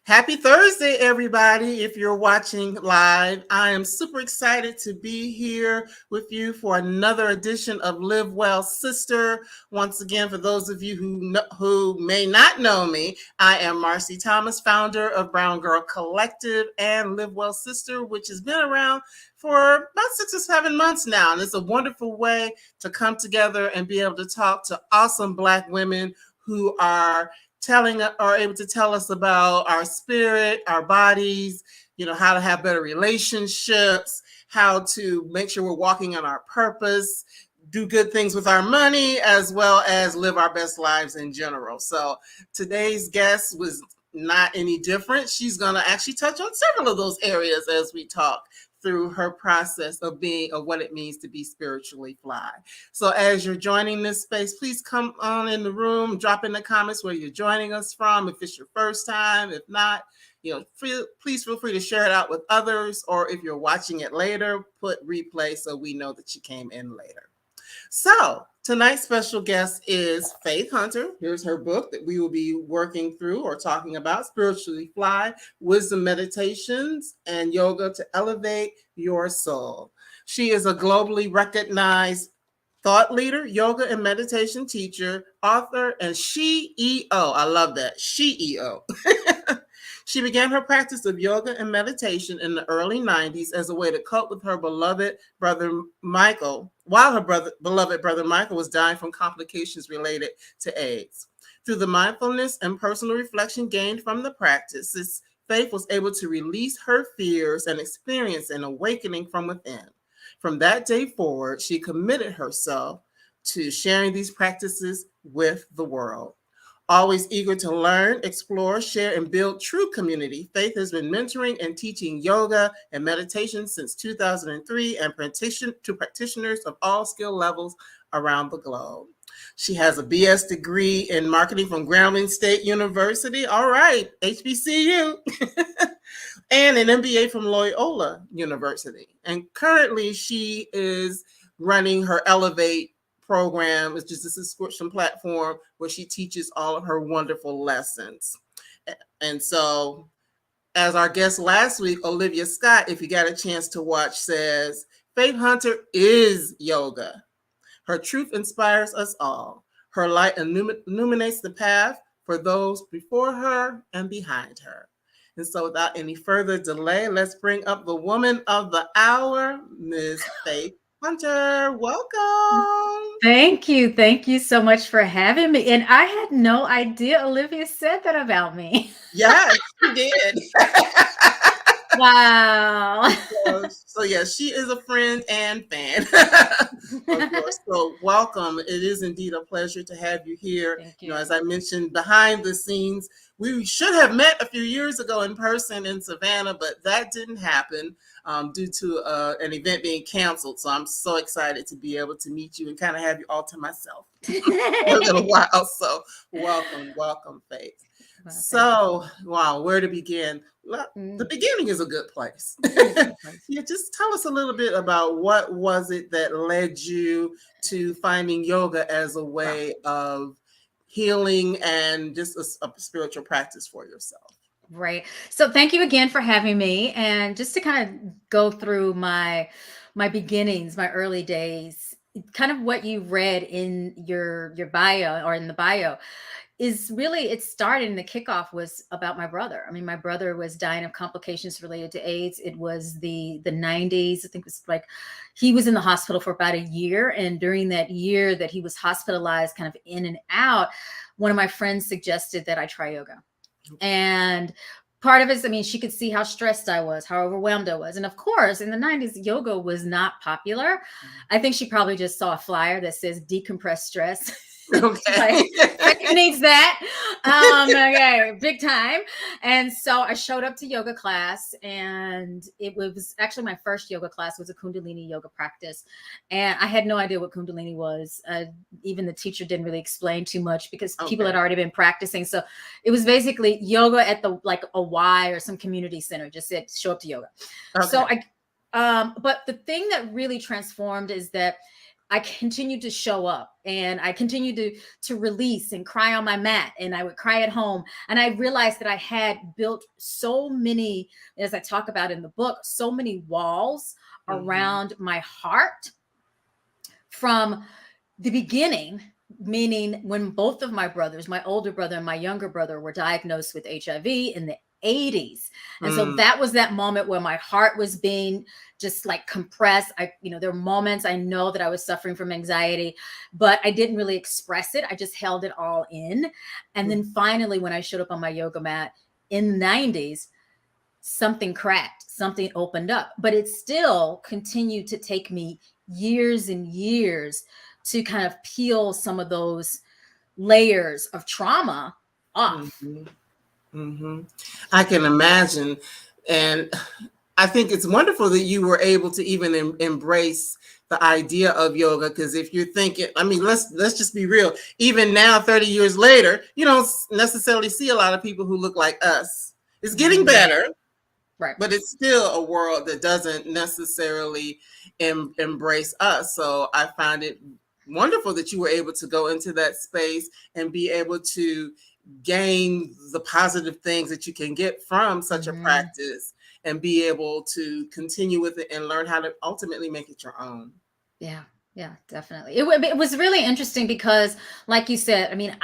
Happy Thursday, everybody. If you're watching live, I am super excited to be here with you for another edition of Live Well Sister. Once again, for those of you who may not know me, I am Marcie Thomas, founder of Brown Girl Collective and Live Well Sister, which has been around for about 6 or 7 months now. And it's a wonderful way to come together and be able to talk to awesome Black women who are able to tell us about our spirit, our bodies, how to have better relationships, how to make sure we're walking on our purpose, do good things with our money, as well as live our best lives in general. So today's guest was not any different. She's going to actually touch on several of those areas as we talk through her process of what it means to be spiritually fly. So as you're joining this space, please come on in the room, drop in the comments where you're joining us from. If it's your first time, if not, please feel free to share it out with others, or if you're watching it later, put replay so we know that you came in later. So tonight's special guest is Faith Hunter. Here's her book that we will be working through or talking about, Spiritually Fly, Wisdom Meditations and Yoga to Elevate Your Soul. She is a globally recognized thought leader, yoga and meditation teacher, author, and SheEO. I love that, SheEO. She began her practice of yoga and meditation in the early 90s as a way to cope with her beloved brother Michael, while her beloved brother Michael was dying from complications related to AIDS. Through the mindfulness and personal reflection gained from the practices, Faith was able to release her fears and experience an awakening from within. From that day forward, she committed herself to sharing these practices with the world. Always eager to learn, explore, share, and build true community, Faith has been mentoring and teaching yoga and meditation since 2003 and to practitioners of all skill levels around the globe. She has a BS degree in marketing from Grambling State University. All right, HBCU. And an MBA from Loyola University. And currently she is running her Elevate program. It's just a subscription platform where she teaches all of her wonderful lessons. And so, as our guest last week, Olivia Scott, if you got a chance to watch, says, Faith Hunter is yoga. Her truth inspires us all. Her light illuminates the path for those before her and behind her. And so without any further delay, let's bring up the woman of the hour, Ms. Faith Hunter. Welcome. Thank you. Thank you so much for having me. And I had no idea Olivia said that about me. Yes, she did. Wow. So yeah, she is a friend and fan. Of course. So welcome. It is indeed a pleasure to have you here. Thank you. As I mentioned, behind the scenes, we should have met a few years ago in person in Savannah, but that didn't happen due to an event being canceled. So I'm so excited to be able to meet you and kind of have you all to myself for a little while. So welcome, Faith. Wow, so, wow, where to begin? The beginning is a good place. Yeah, just tell us a little bit about what was it that led you to finding yoga as a way of healing and just a spiritual practice for yourself. Right. So thank you again for having me. And just to kind of go through my beginnings, my early days, kind of what you read in your bio or in the bio is really, it started and the kickoff was about my brother. I mean, my brother was dying of complications related to AIDS. It was the 90s. I think it was like, he was in the hospital for about a year. And during that year that he was hospitalized, kind of in and out, one of my friends suggested that I try yoga. And part of it is, I mean, she could see how stressed I was, how overwhelmed I was. And of course, in the 90s, yoga was not popular. I think she probably just saw a flyer that says decompress stress. Okay. Like, needs that. Okay, big time. And so I showed up to yoga class, and it was actually my first yoga class was a Kundalini yoga practice. And I had no idea what Kundalini was. Even the teacher didn't really explain too much because people had already been practicing. So it was basically yoga at like a Y or some community center, just said, show up to yoga. Okay. So but the thing that really transformed is that I continued to show up, and I continued to release and cry on my mat, and I would cry at home. And I realized that I had built so many, as I talk about in the book, so many walls around my heart from the beginning, meaning when both of my brothers, my older brother and my younger brother, were diagnosed with HIV in the 80s. And so that was that moment where my heart was being just like compressed. There were moments I know that I was suffering from anxiety, but I didn't really express it. I just held it all in. And then finally, when I showed up on my yoga mat in the 90s, something cracked, something opened up, but it still continued to take me years and years to kind of peel some of those layers of trauma off. I can imagine. And I think it's wonderful that you were able to even embrace the idea of yoga. Because if you're thinking, I mean, let's just be real. Even now, 30 years later, you don't necessarily see a lot of people who look like us. It's getting better. Right. But it's still a world that doesn't necessarily embrace us. So I find it wonderful that you were able to go into that space and be able to gain the positive things that you can get from such a practice and be able to continue with it and learn how to ultimately make it your own. Yeah, definitely. It was really interesting because, like you said, I mean,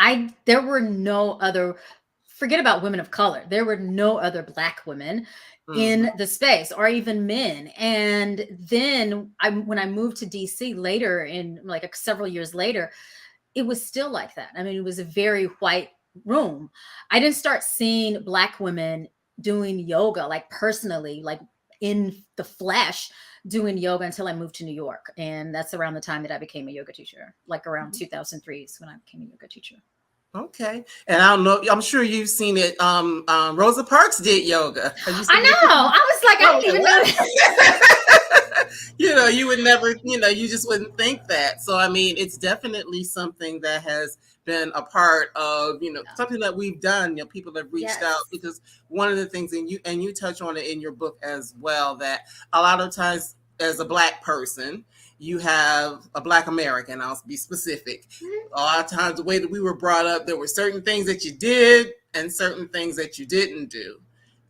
there were no other, forget about women of color. There were no other Black women in the space, or even men. And then when I moved to DC later, in like several years later, it was still like that. I mean, it was a very white room. I didn't start seeing Black women doing yoga, like personally, like in the flesh, doing yoga, until I moved to New York. And that's around the time that I became a yoga teacher, like around 2003 is when I became a yoga teacher. Okay. And I don't know, I'm sure you've seen it. Rosa Parks did yoga. I know. I was like, I didn't even know that. You would never, you just wouldn't think that. So, I mean, it's definitely something that has been a part of, something that we've done. People have reached out, because one of the things, and you touch on it in your book as well, that a lot of times as a Black person, you have a Black American, I'll be specific. A lot of times the way that we were brought up, there were certain things that you did and certain things that you didn't do.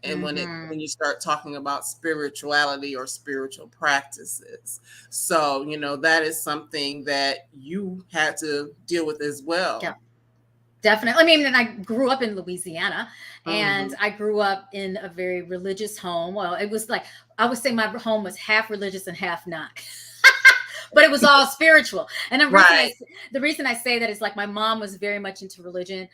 And when you start talking about spirituality or spiritual practices. So, that is something that you had to deal with as well. Yeah, definitely. I mean, and I grew up in Louisiana, and I grew up in a very religious home. Well, it was like, I would say my home was half religious and half not. But it was all spiritual. And the reason I say that is, like, my mom was very much into religion,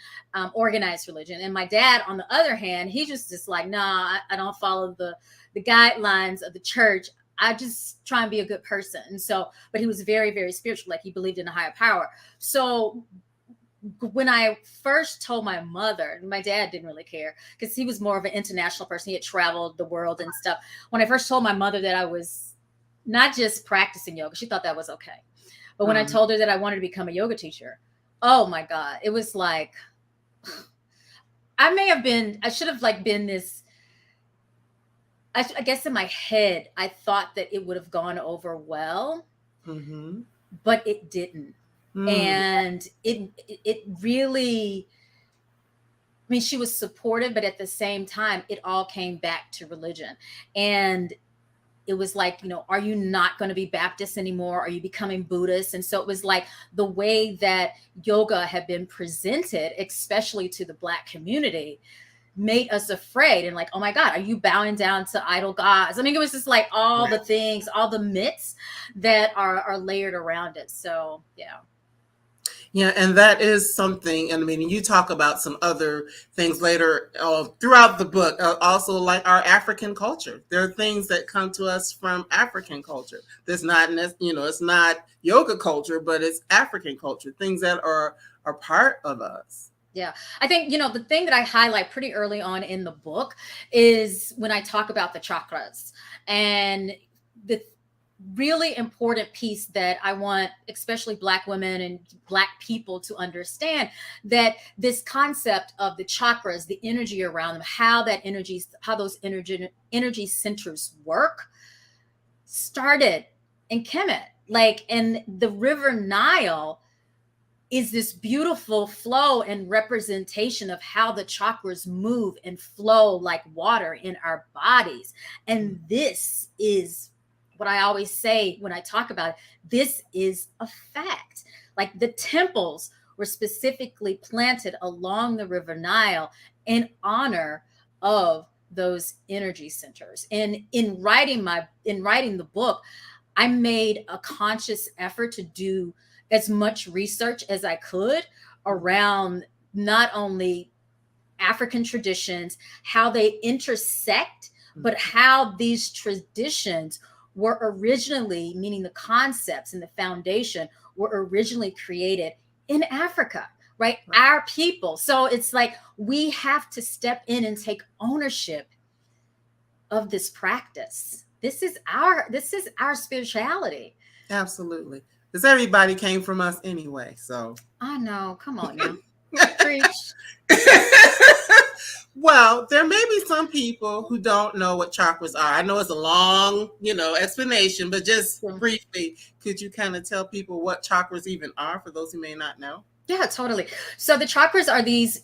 organized religion. And my dad, on the other hand, he just like, nah, I don't follow the guidelines of the church. I just try and be a good person. And so, but he was very, very spiritual. Like, he believed in a higher power. So when I first told my mother, my dad didn't really care because he was more of an international person. He had traveled the world and stuff. When I first told my mother that I was not just practicing yoga, she thought that was okay. But when I told her that I wanted to become a yoga teacher, oh my God, it was like, I should have like been this, I guess in my head, I thought that it would have gone over well, but it didn't. And it really, I mean, she was supportive, but at the same time, it all came back to religion. And it was like, are you not going to be Baptist anymore? Are you becoming Buddhist? And so it was like the way that yoga had been presented, especially to the Black community, made us afraid. And like, oh my God, are you bowing down to idol gods? I mean, it was just like all the things, all the myths that are layered around it. So, yeah. Yeah, and that is something, and I mean, you talk about some other things later throughout the book, also like our African culture. There are things that come to us from African culture. There's not, it's not yoga culture, but it's African culture, things that are part of us. Yeah, I think, the thing that I highlight pretty early on in the book is when I talk about the chakras, and the really important piece that I want, especially Black women and Black people, to understand, that this concept of the chakras, the energy around them, how those energy centers work, started in Kemet. Like, and the river Nile is this beautiful flow and representation of how the chakras move and flow like water in our bodies. And this is what I always say when I talk about it. This is a fact. Like, the temples were specifically planted along the river Nile in honor of those energy centers. And in writing the book, I made a conscious effort to do as much research as I could around not only African traditions, how they intersect, but how these traditions were originally, meaning the concepts and the foundation, were originally created in Africa, right? Our people. So it's like we have to step in and take ownership of this practice. This is our spirituality. Absolutely. Because everybody came from us anyway. So I know. Come on now. Preach. Well, there may be some people who don't know what chakras are. I know it's a long, explanation, but just briefly, could you kind of tell people what chakras even are for those who may not know? Yeah, totally. So the chakras are these,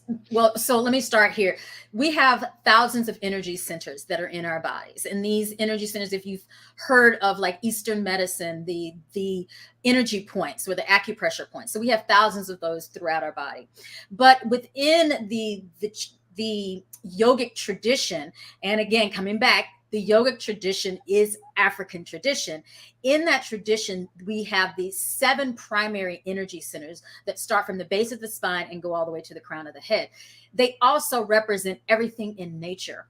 so let me start here. We have thousands of energy centers that are in our bodies. And these energy centers, if you've heard of like Eastern medicine, the energy points or the acupressure points. So we have thousands of those throughout our body. But within the yogic tradition, and again, coming back, the yogic tradition is African tradition. In that tradition, we have these 7 primary energy centers that start from the base of the spine and go all the way to the crown of the head. They also represent everything in nature,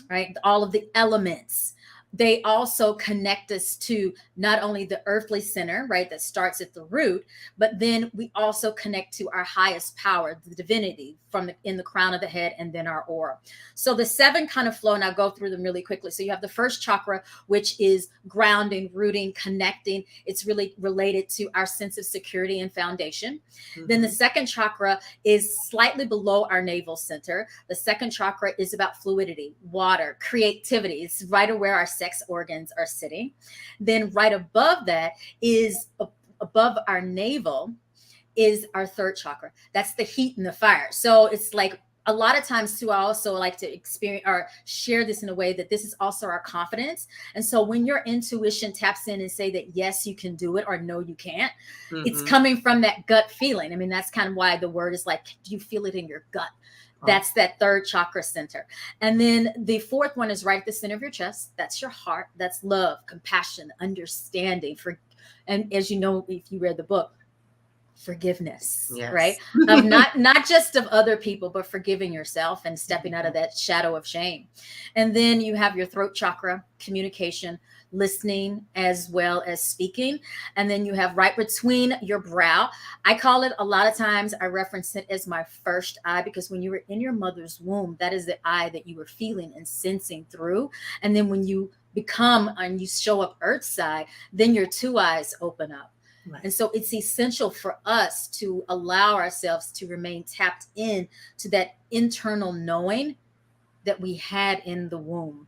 right? All of the elements. They also connect us to not only the earthly center, right, that starts at the root, but then we also connect to our highest power, the divinity, in the crown of the head, and then our aura. So the 7 kind of flow, and I'll go through them really quickly. So you have the first chakra, which is grounding, rooting, connecting. It's really related to our sense of security and foundation. Then the second chakra is slightly below our navel center. The second chakra is about fluidity, water, creativity. It's right where our sex organs are sitting. Then right above that is above our navel is our third chakra. That's the heat and the fire. So it's like a lot of times too, I also like to experience or share this in a way that this is also our confidence. And so when your intuition taps in and say that, yes, you can do it, or no, you can't, it's coming from that gut feeling. I mean, that's kind of why the word is like, do you feel it in your gut? That's that third chakra center. And then the fourth one is right at the center of your chest. That's your heart. That's love, compassion, understanding. And as you know, if you read the book, forgiveness, right? Of not just of other people, but forgiving yourself and stepping out of that shadow of shame. And then you have your throat chakra, communication, listening, as well as speaking. And then you have right between your brow. I call it, a lot of times I reference it as my first eye, because when you were in your mother's womb, that is the eye that you were feeling and sensing through. And then when you become and you show up earth side, then your 2 eyes open up. Right. And so it's essential for us to allow ourselves to remain tapped in to that internal knowing that we had in the womb.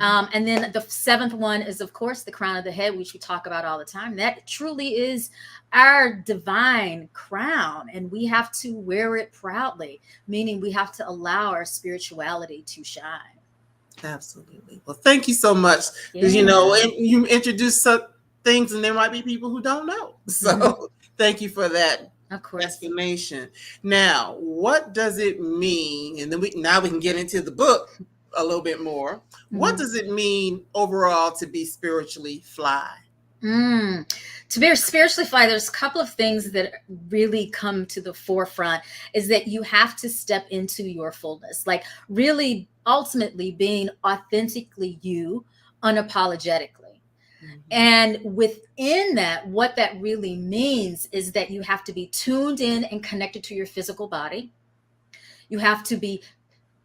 And then the 7th one is, of course, the crown of the head, which we talk about all the time. That truly is our divine crown, and we have to wear it proudly, meaning we have to allow our spirituality to shine. Absolutely. Well, thank you so much. Because, you introduced some things, and there might be people who don't know. So thank you for that explanation. Now, what does it mean? And then we can get into the book a little bit more. What does it mean overall to be spiritually fly? To be spiritually fly, there's a couple of things that really come to the forefront, is that you have to step into your fullness, like really ultimately being authentically you, unapologetically. And within that, what that really means is that you have to be tuned in and connected to your physical body. You have to be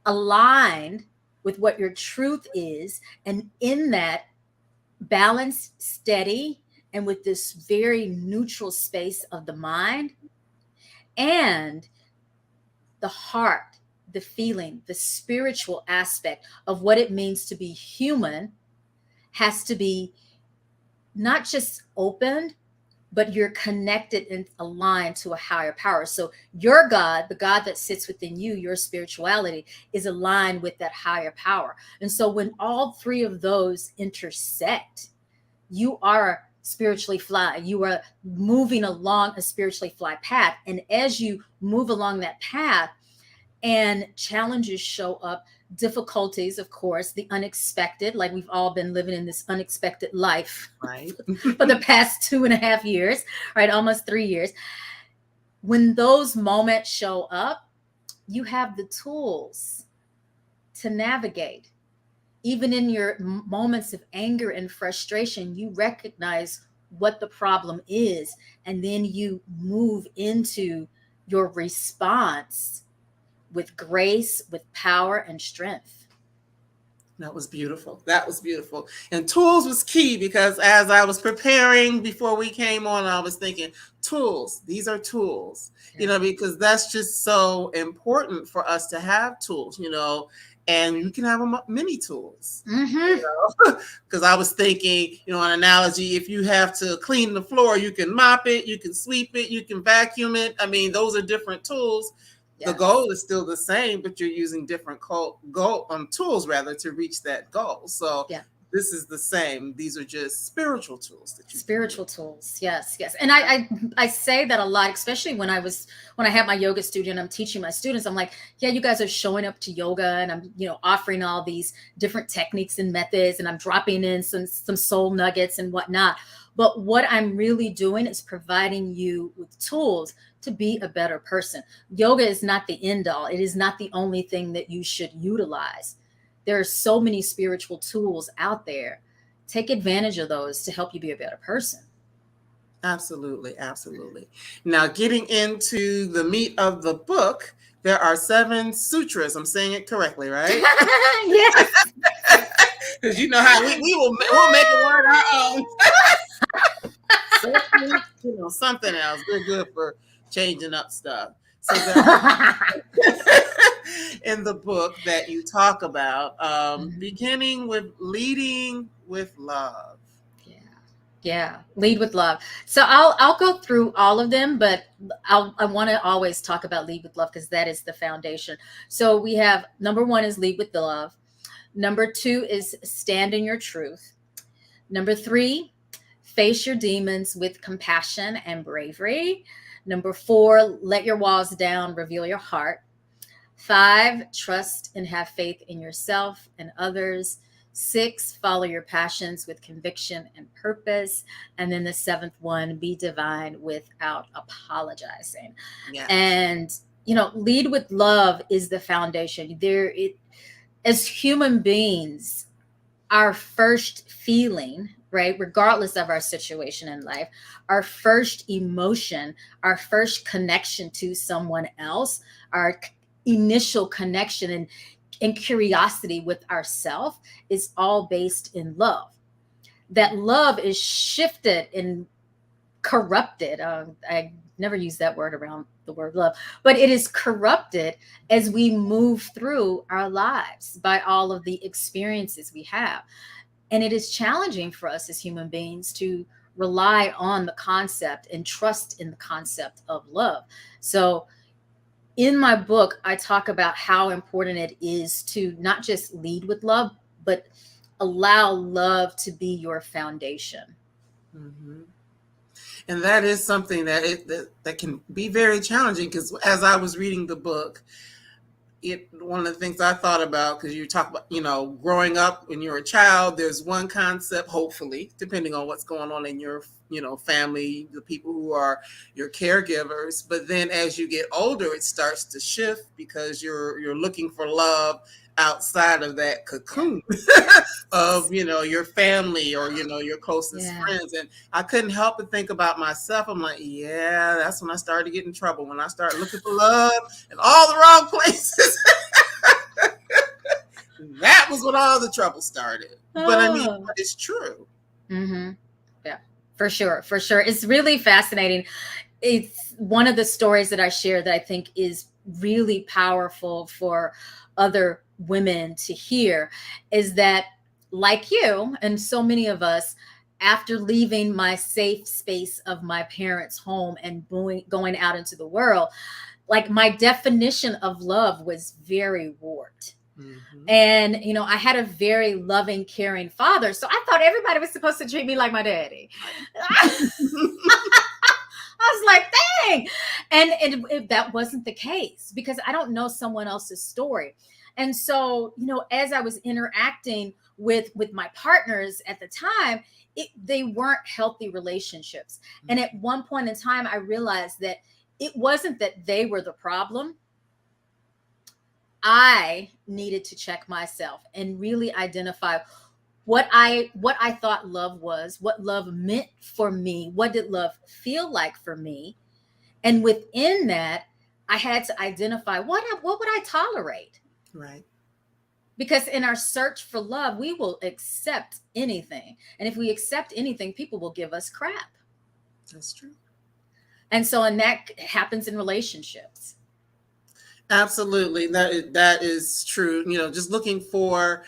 aligned with what your truth is, and in that, balanced, steady, and with this very neutral space of the mind and the heart, the feeling, the spiritual aspect of what it means to be human has to be not just opened, but you're connected and aligned to a higher power. So your God, the God that sits within you, your spirituality, is aligned with that higher power. And so when all three of those intersect, you are spiritually fly. You are moving along a spiritually fly path. And as you move along that path and challenges show up, difficulties, of course, the unexpected, like we've all been living in this unexpected life Right. for the past 2.5 years, right? Almost 3 years. When those moments show up, you have the tools to navigate. Even in your moments of anger and frustration, you recognize what the problem is, and then you move into your response with grace, with power, and strength. That was beautiful. That was beautiful. And tools was key, because as I was preparing before we came on, I was thinking, tools, these are tools, because that's just so important for us to have tools, and you can have many tools. Because I was thinking, an analogy, if you have to clean the floor, you can mop it, you can sweep it, you can vacuum it. I mean, those are different tools. Yes. The goal is still the same, but you're using different tools rather to reach that goal. So this is the same. These are just spiritual tools. Spiritual tools. Yes. Yes. And I say that a lot, especially when I have my yoga studio and I'm teaching my students. I'm like, yeah, you guys are showing up to yoga, and I'm, offering all these different techniques and methods, and I'm dropping in some soul nuggets and whatnot. But what I'm really doing is providing you with tools to be a better person. Yoga is not the end all. It is not the only thing that you should utilize. There are so many spiritual tools out there. Take advantage of those to help you be a better person. Absolutely. Absolutely. Now, getting into the meat of the book, there are 7 sutras. I'm saying it correctly, right? Yes. Because you know how we'll make a word our own. Something else. They're good for changing up stuff. So in the book that you talk about, beginning with leading with love. Yeah, lead with love. So I'll go through all of them, but I want to always talk about lead with love, because that is the foundation. So we have number 1 is lead with love. Number 2 is stand in your truth. Number 3, face your demons with compassion and bravery. Number 4, let your walls down, reveal your heart. 5, trust and have faith in yourself and others. 6, follow your passions with conviction and purpose. And then the 7th one, be divine without apologizing. Yeah. And, lead with love is the foundation. As human beings, our first feeling, right, regardless of our situation in life, our first emotion, our first connection to someone else, our initial connection and curiosity with ourself is all based in love. That love is shifted and corrupted. I never use that word around the word love, but it is corrupted as we move through our lives by all of the experiences we have. And it is challenging for us as human beings to rely on the concept and trust in the concept of love. So in my book, I talk about how important it is to not just lead with love, but allow love to be your foundation. Mm-hmm. And that is something that can be very challenging, because as I was reading the book, one of the things I thought about, because you talk about, growing up when you're a child, there's one concept, hopefully, depending on what's going on in your, family, the people who are your caregivers. But then as you get older, it starts to shift, because you're looking for love outside of that cocoon of, your family or, your closest friends. And I couldn't help but think about myself. I'm like, yeah, that's when I started to get in trouble, when I started looking for love in all the wrong places. That was when all the trouble started. But I mean, it's true. Mm-hmm. Yeah, for sure. For sure. It's really fascinating. It's one of the stories that I share that I think is really powerful for other women to hear, is that, like you and so many of us, after leaving my safe space of my parents' home and going out into the world, like my definition of love was very warped. Mm-hmm. And, I had a very loving, caring father. So I thought everybody was supposed to treat me like my daddy. I was like, dang. And that wasn't the case, because I don't know someone else's story. And so, as I was interacting with my partners at the time, they weren't healthy relationships. Mm-hmm. And at one point in time, I realized that it wasn't that they were the problem. I needed to check myself and really identify what I thought love was, what love meant for me, what did love feel like for me. And within that, I had to identify what would I tolerate? Right. Because in our search for love, we will accept anything. And if we accept anything, people will give us crap. That's true. And that happens in relationships. Absolutely. That is true. Just looking for,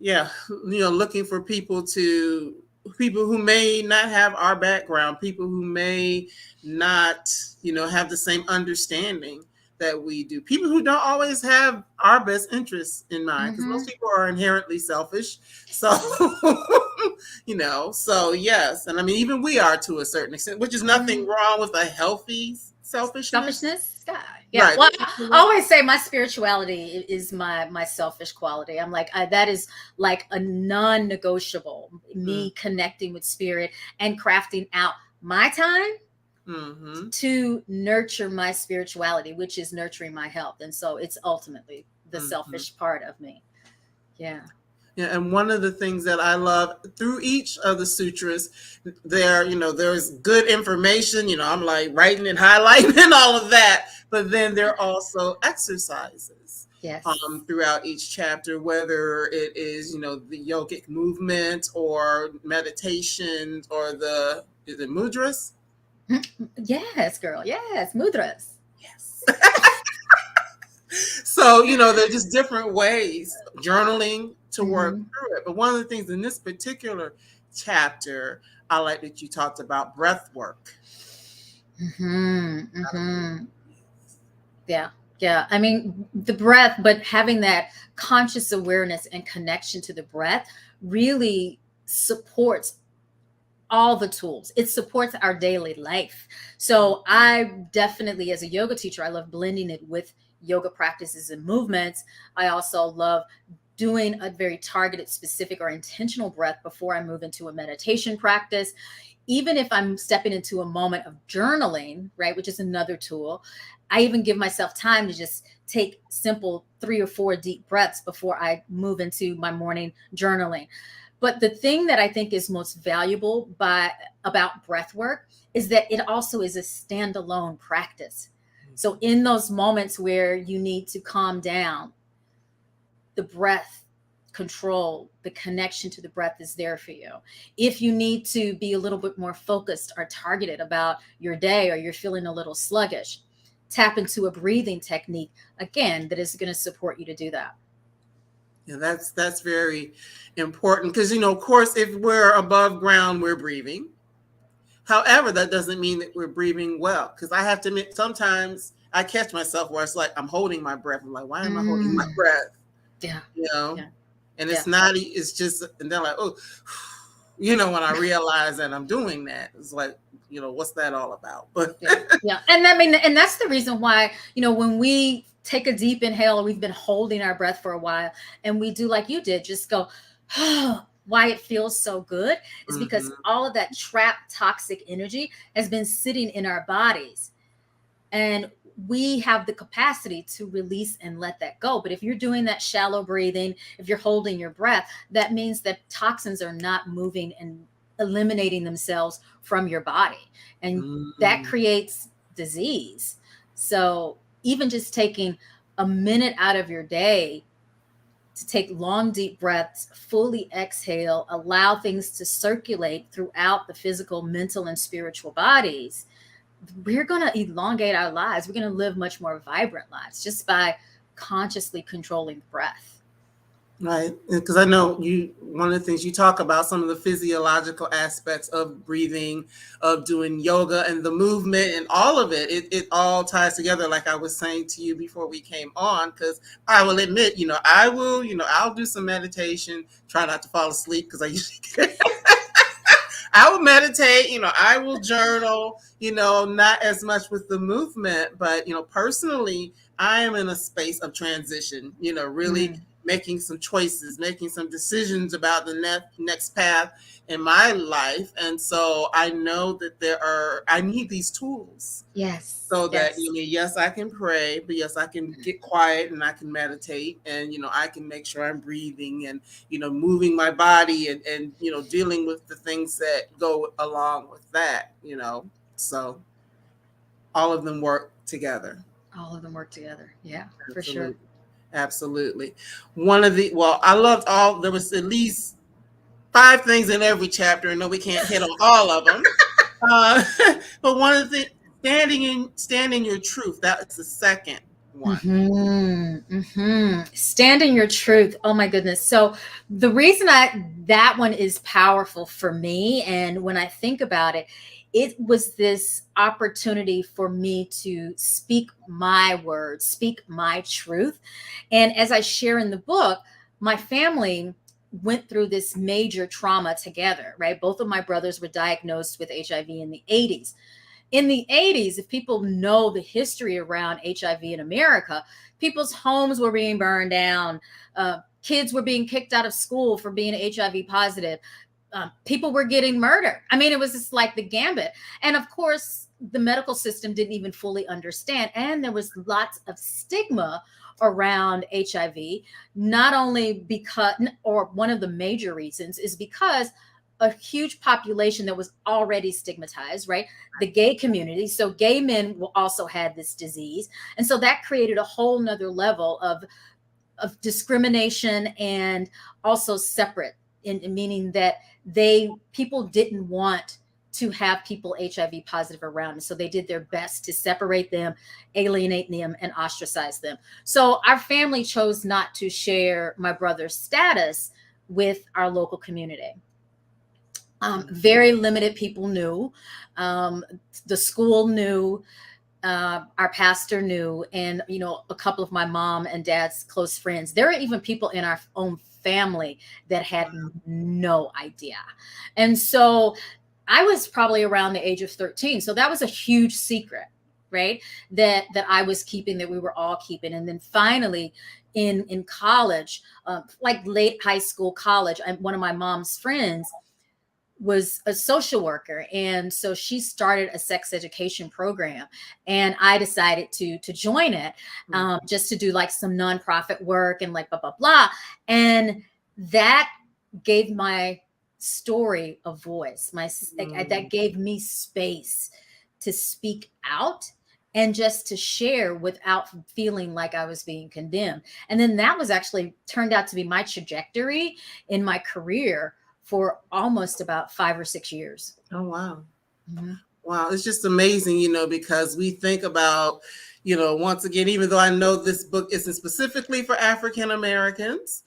looking for people who may not have our background, people who may not, have the same understanding that we do, people who don't always have our best interests in mind, because most people are inherently selfish. So, so yes. And I mean, even we are to a certain extent, which is nothing wrong with a healthy selfishness. Yeah. Right. Well, I always say my spirituality is my selfish quality. I'm like, that is like a non-negotiable, me connecting with spirit and crafting out my time to nurture my spirituality, which is nurturing my health. And so it's ultimately the selfish part of me. Yeah. Yeah, and one of the things that I love through each of the sutras, there's good information, I'm like writing and highlighting and all of that, but then there are also exercises throughout each chapter, whether it is, the yogic movement or meditation or is it mudras? Yes, girl. Yes, mudras. Yes. So, there are just different ways, journaling to work through it. But one of the things in this particular chapter, I like that you talked about breath work. Yeah. Yeah. I mean, the breath, but having that conscious awareness and connection to the breath really supports all the tools. It supports our daily life. So I definitely, as a yoga teacher, I love blending it with yoga practices and movements. I also love doing a very targeted, specific, or intentional breath before I move into a meditation practice. Even if I'm stepping into a moment of journaling, right, which is another tool, I even give myself time to just take simple 3 or 4 deep breaths before I move into my morning journaling. But the thing that I think is most valuable about breath work is that it also is a standalone practice. So in those moments where you need to calm down, the breath control, the connection to the breath is there for you. If you need to be a little bit more focused or targeted about your day, or you're feeling a little sluggish, tap into a breathing technique, again, that is going to support you to do that. Yeah, that's very important, because, of course, if we're above ground, we're breathing. However, that doesn't mean that we're breathing well, because I have to admit, sometimes I catch myself where it's like I'm holding my breath. I'm like, why am I holding my breath? Yeah. And it's not, it's just, and then like, oh, when I realize that I'm doing that, it's like, what's that all about? But yeah. And I mean, and that's the reason why, when we take a deep inhale, or we've been holding our breath for a while, and we do like you did, just go, why it feels so good is because all of that trapped toxic energy has been sitting in our bodies. And we have the capacity to release and let that go. But if you're doing that shallow breathing, if you're holding your breath, that means that toxins are not moving and eliminating themselves from your body. And that creates disease. So even just taking a minute out of your day to take long, deep breaths, fully exhale, allow things to circulate throughout the physical, mental, and spiritual bodies, we're going to elongate our lives. We're going to live much more vibrant lives just by consciously controlling the breath. Right. Because I know one of the things you talk about, some of the physiological aspects of breathing, of doing yoga and the movement and all of it, it all ties together. Like I was saying to you before we came on, because I will admit, I'll do some meditation, try not to fall asleep because I usually I will meditate, I will journal, not as much with the movement, but, personally, I am in a space of transition, really Mm, making some choices, making some decisions about the next path in my life. And so I know that I need these tools yes, so that, yes. yes, I can pray, but yes, I can get quiet and I can meditate and, I can make sure I'm breathing and, moving my body and, dealing with the things that go along with that, so all of them work together. All of them work together. Yeah, for sure. Absolutely. Absolutely. I loved there was at least 5 things in every chapter. And no, we can't hit on all of them. Uh, but one of the things, stand in your truth. That's the second one. Stand in your truth. Oh my goodness. So the reason that one is powerful for me, and when I think about it, it was this opportunity for me to speak my words, speak my truth. And as I share in the book, my family went through this major trauma together, right? Both of my brothers were diagnosed with HIV in the 80s. In the 80s, if people know the history around HIV in America, people's homes were being burned down. Kids were being kicked out of school for being HIV positive. People were getting murdered. I mean, it was just like the gambit. And of course, the medical system didn't even fully understand. And there was lots of stigma around HIV, not only because, or one of the major reasons is because a huge population that was already stigmatized, right? The gay community. So gay men also had this disease. And so that created a whole nother level of discrimination and also separate in meaning that people didn't want to have people HIV positive around. And so they did their best to separate them, alienate them, and ostracize them. So our family chose not to share my brother's status with our local community. Very limited people knew. The school knew. Our pastor knew, and a couple of my mom and dad's close friends. There are even people in our own family that had no idea. And so I was probably around the age of 13. So that was a huge secret, right? That I was keeping, that we were all keeping. And then finally in college, like late high school, college, one of my mom's friends was a social worker, and so she started a sex education program, and I decided to join it, just to do like some nonprofit work and like blah blah blah. And that gave my story a voice. That gave me space to speak out and just to share without feeling like I was being condemned. And then that was actually turned out to be my trajectory in my career for almost about 5 or 6 years. Oh, wow. Mm-hmm. Wow. It's just amazing, because we think about, once again, even though I know this book isn't specifically for African Americans,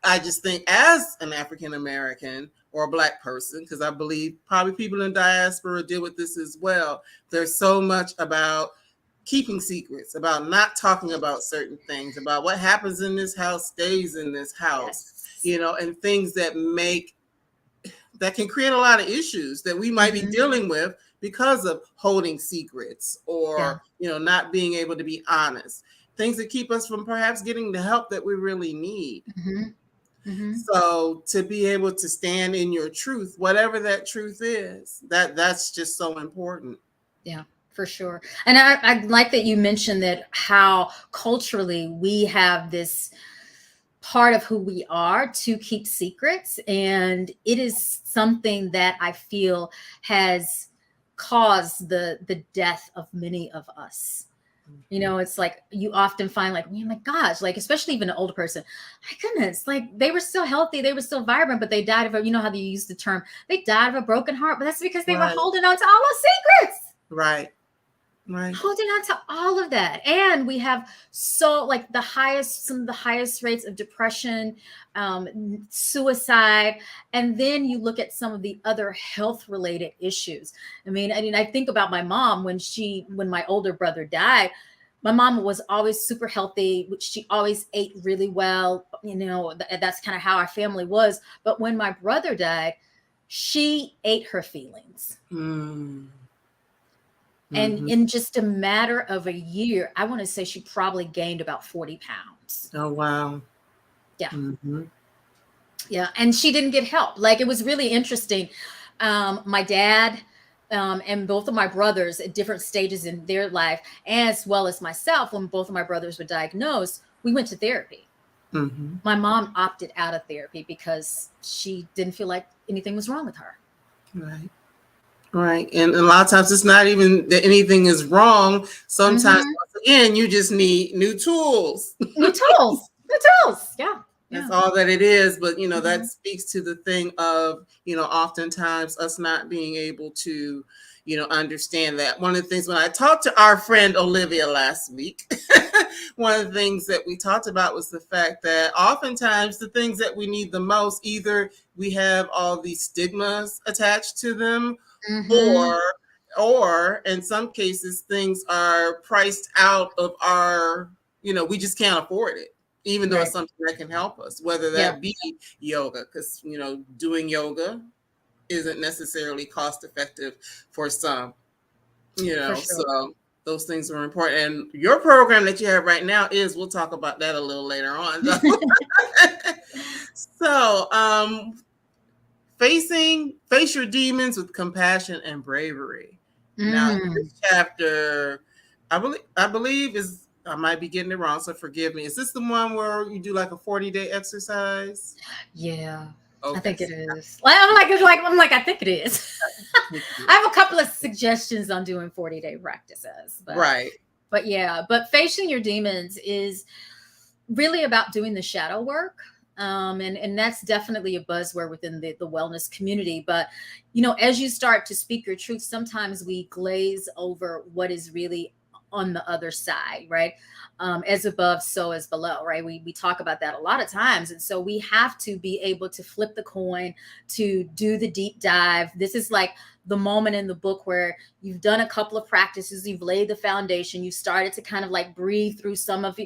I just think as an African American or a Black person, because I believe probably people in diaspora deal with this as well. There's so much about keeping secrets, about not talking about certain things, about what happens in this house stays in this house, Yes. and things that can create a lot of issues that we might be dealing with because of holding secrets or, not being able to be honest. Things that keep us from perhaps getting the help that we really need. So to be able to stand in your truth, whatever that truth is, that's just so important. Yeah, for sure. And I like that you mentioned that how culturally we have this part of who we are to keep secrets. And it is something that I feel has caused the death of many of us. It's like you often find like, oh my gosh, like especially even an older person, my goodness, like they were still healthy, they were still vibrant, but they died of how they use the term, they died of a broken heart, but that's because they were holding on to all those secrets. Right. Right. Holding on to all of that. And we have like some of the highest rates of depression, suicide. And then you look at some of the other health related issues. I think about my mom when my older brother died. My mom was always super healthy. She always ate really well. That's kind of how our family was. But when my brother died, she ate her feelings. Mm. And Mm-hmm. in just a matter of a year, I want to say she probably gained about 40 pounds. Oh, wow. Yeah. Mm-hmm. Yeah. And she didn't get help. Like, it was really interesting. My dad and both of my brothers at different stages in their life, as well as myself, when both of my brothers were diagnosed, we went to therapy. Mm-hmm. My mom opted out of therapy because she didn't feel like anything was wrong with her. Right. Right. And a lot of times it's not even that anything is wrong. Sometimes, once again, you just need new tools. New tools. New tools. Yeah. That's all that it is. But, that Mhm. speaks to the thing of, oftentimes us not being able to, understand that. One of the things when I talked to our friend Olivia last week, one of the things that we talked about was the fact that oftentimes the things that we need the most, either we have all these stigmas attached to them, Mhm. or in some cases things are priced out of our, we just can't afford it, even though it's Right. something that can help us, whether Yeah. that be yoga, because doing yoga isn't necessarily cost effective for some, For sure. so those things are important. And your program that you have right now we'll talk about that a little later on though. So face your demons with compassion and bravery. Now, Mm. this chapter, I believe is, I might be getting it wrong, so forgive me. Is this the one where you do like a 40-day exercise? Yeah, I Okay. think it is. I'm like, I think it is. I have a couple of suggestions on doing 40-day practices, Right. but yeah, but facing your demons is really about doing the shadow work. And that's definitely a buzzword within the wellness community. But, as you start to speak your truth, sometimes we glaze over what is really on the other side, right? As above, so as below, right? We talk about that a lot of times. And so we have to be able to flip the coin, to do the deep dive. This is like the moment in the book where you've done a couple of practices, you've laid the foundation, you started to kind of like breathe through some of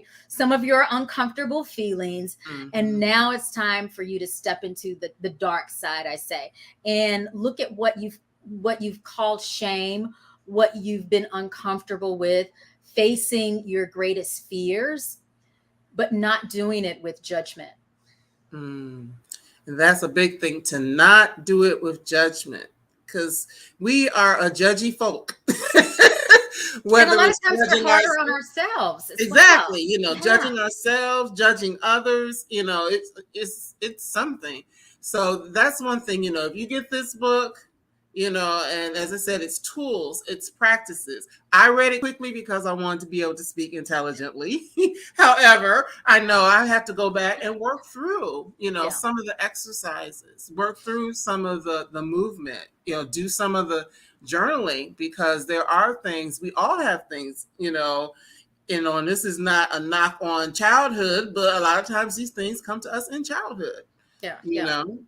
your uncomfortable feelings. And Mm-hmm. now it's time for you to step into the dark side, I say, and look at what you've called shame, what you've been uncomfortable with, facing your greatest fears, but not doing it with judgment. Mm. And that's a big thing, to not do it with judgment, because we are a judgy folk. And a Whether lot of it's times we're judging harder ourselves. on ourselves as well. Exactly. Yeah. Judging ourselves, judging others, it's something. So that's one thing, if you get this book, and as I said, it's tools, it's practices. I read it quickly because I wanted to be able to speak intelligently. However, I know I have to go back and work through, Yeah. some of the exercises, work through some of the movement, do some of the journaling, because there are things, we all have things, and this is not a knock on childhood, but a lot of times these things come to us in childhood, Yeah. you Yeah. know,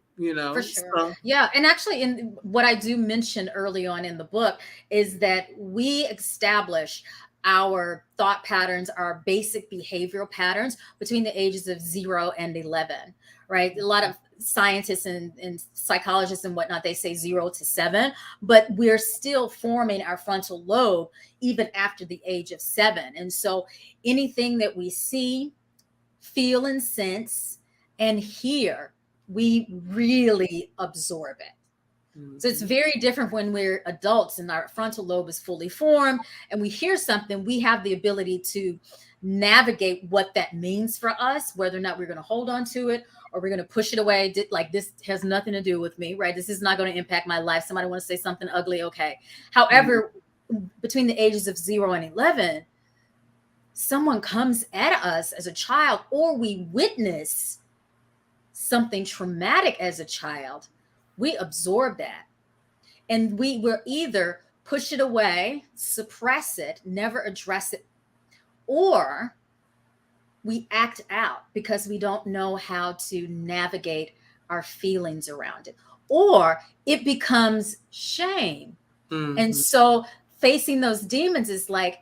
For sure. so Yeah. And actually, in what I do mention early on in the book is that we establish our thought patterns, our basic behavioral patterns between the ages of 0 and 11, right? A lot of scientists and psychologists and whatnot, they say 0 to 7, but we're still forming our frontal lobe even after the age of 7. And so anything that we see, feel, and sense and hear, we really absorb it. So it's mhm. very different when we're adults and our frontal lobe is fully formed and we hear something, we have the ability to navigate what that means for us, whether or not we're going to hold on to it or we're going to push it away. Like, this has nothing to do with me, right? This is not going to impact my life. Somebody want to say something ugly. Okay. Mhm. However, between the ages of 0 and 11, someone comes at us as a child, or we witness something traumatic as a child, we absorb that. And we were either push it away, suppress it, never address it, or we act out because we don't know how to navigate our feelings around it, or it becomes shame. And so facing those demons is like,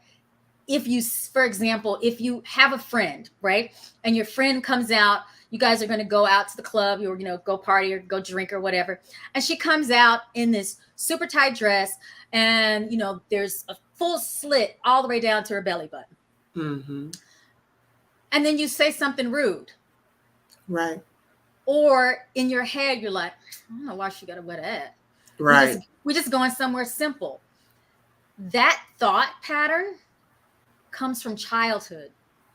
if you, for example, if you have a friend, right, and your friend comes out, you guys are going to go out to the club, or, go party or go drink or whatever, and she comes out in this super tight dress, and there's a full slit all the way down to her belly button. And then you say something rude, right? Or in your head you're like, I don't know why she got to wear that. Right. We're just going somewhere simple. That thought pattern comes from childhood.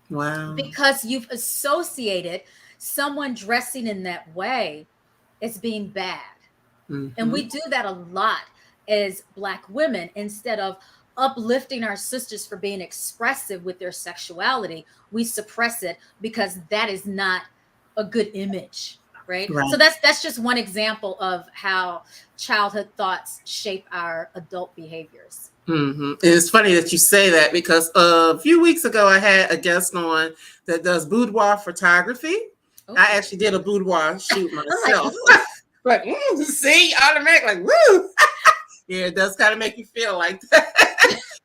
Wow. Because you've associated someone dressing in that way as being bad. And we do that a lot as Black women. Instead of uplifting our sisters for being expressive with their sexuality, we suppress it because that is not a good image. Right? So that's just one example of how childhood thoughts shape our adult behaviors. And it's funny that you say that, because a few weeks ago I had a guest on that does boudoir photography. Okay. I actually did a boudoir shoot myself. Like, see, automatic, like, woo. Yeah, it does kind of make you feel like that.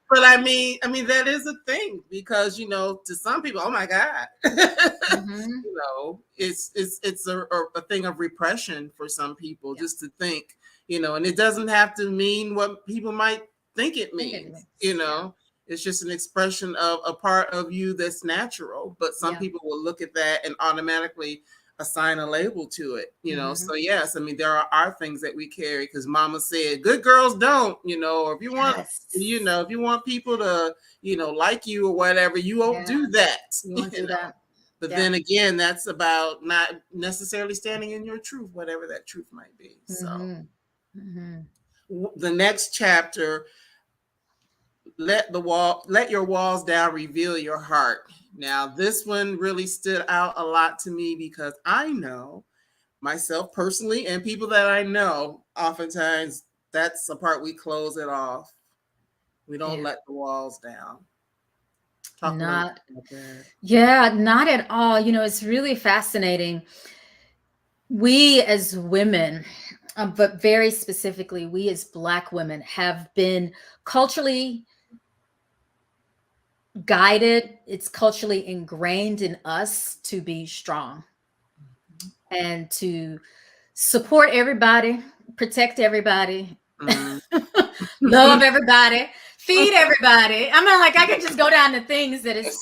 But I mean, that is a thing, because, to some people, oh my God, it's a thing of repression for some people, just to think, and it doesn't have to mean what people might think it means. It's just an expression of a part of you that's natural, but some people will look at that and automatically assign a label to it, So yes, there are things that we carry, because mama said good girls don't, or if you want, if you want people to, like you or whatever, you won't do that. You won't do that. But then again, that's about not necessarily standing in your truth, whatever that truth might be. So the next chapter, let your walls down, reveal your heart. Now, this one really stood out a lot to me, because I know myself personally, and people that I know, oftentimes that's the part we close it off. We don't let the walls down. Not at all. It's really fascinating. We as women, but very specifically, we as Black women have been culturally guided. It's culturally ingrained in us to be strong and to support everybody, protect everybody, love everybody, feed everybody. I could just go down to things that is.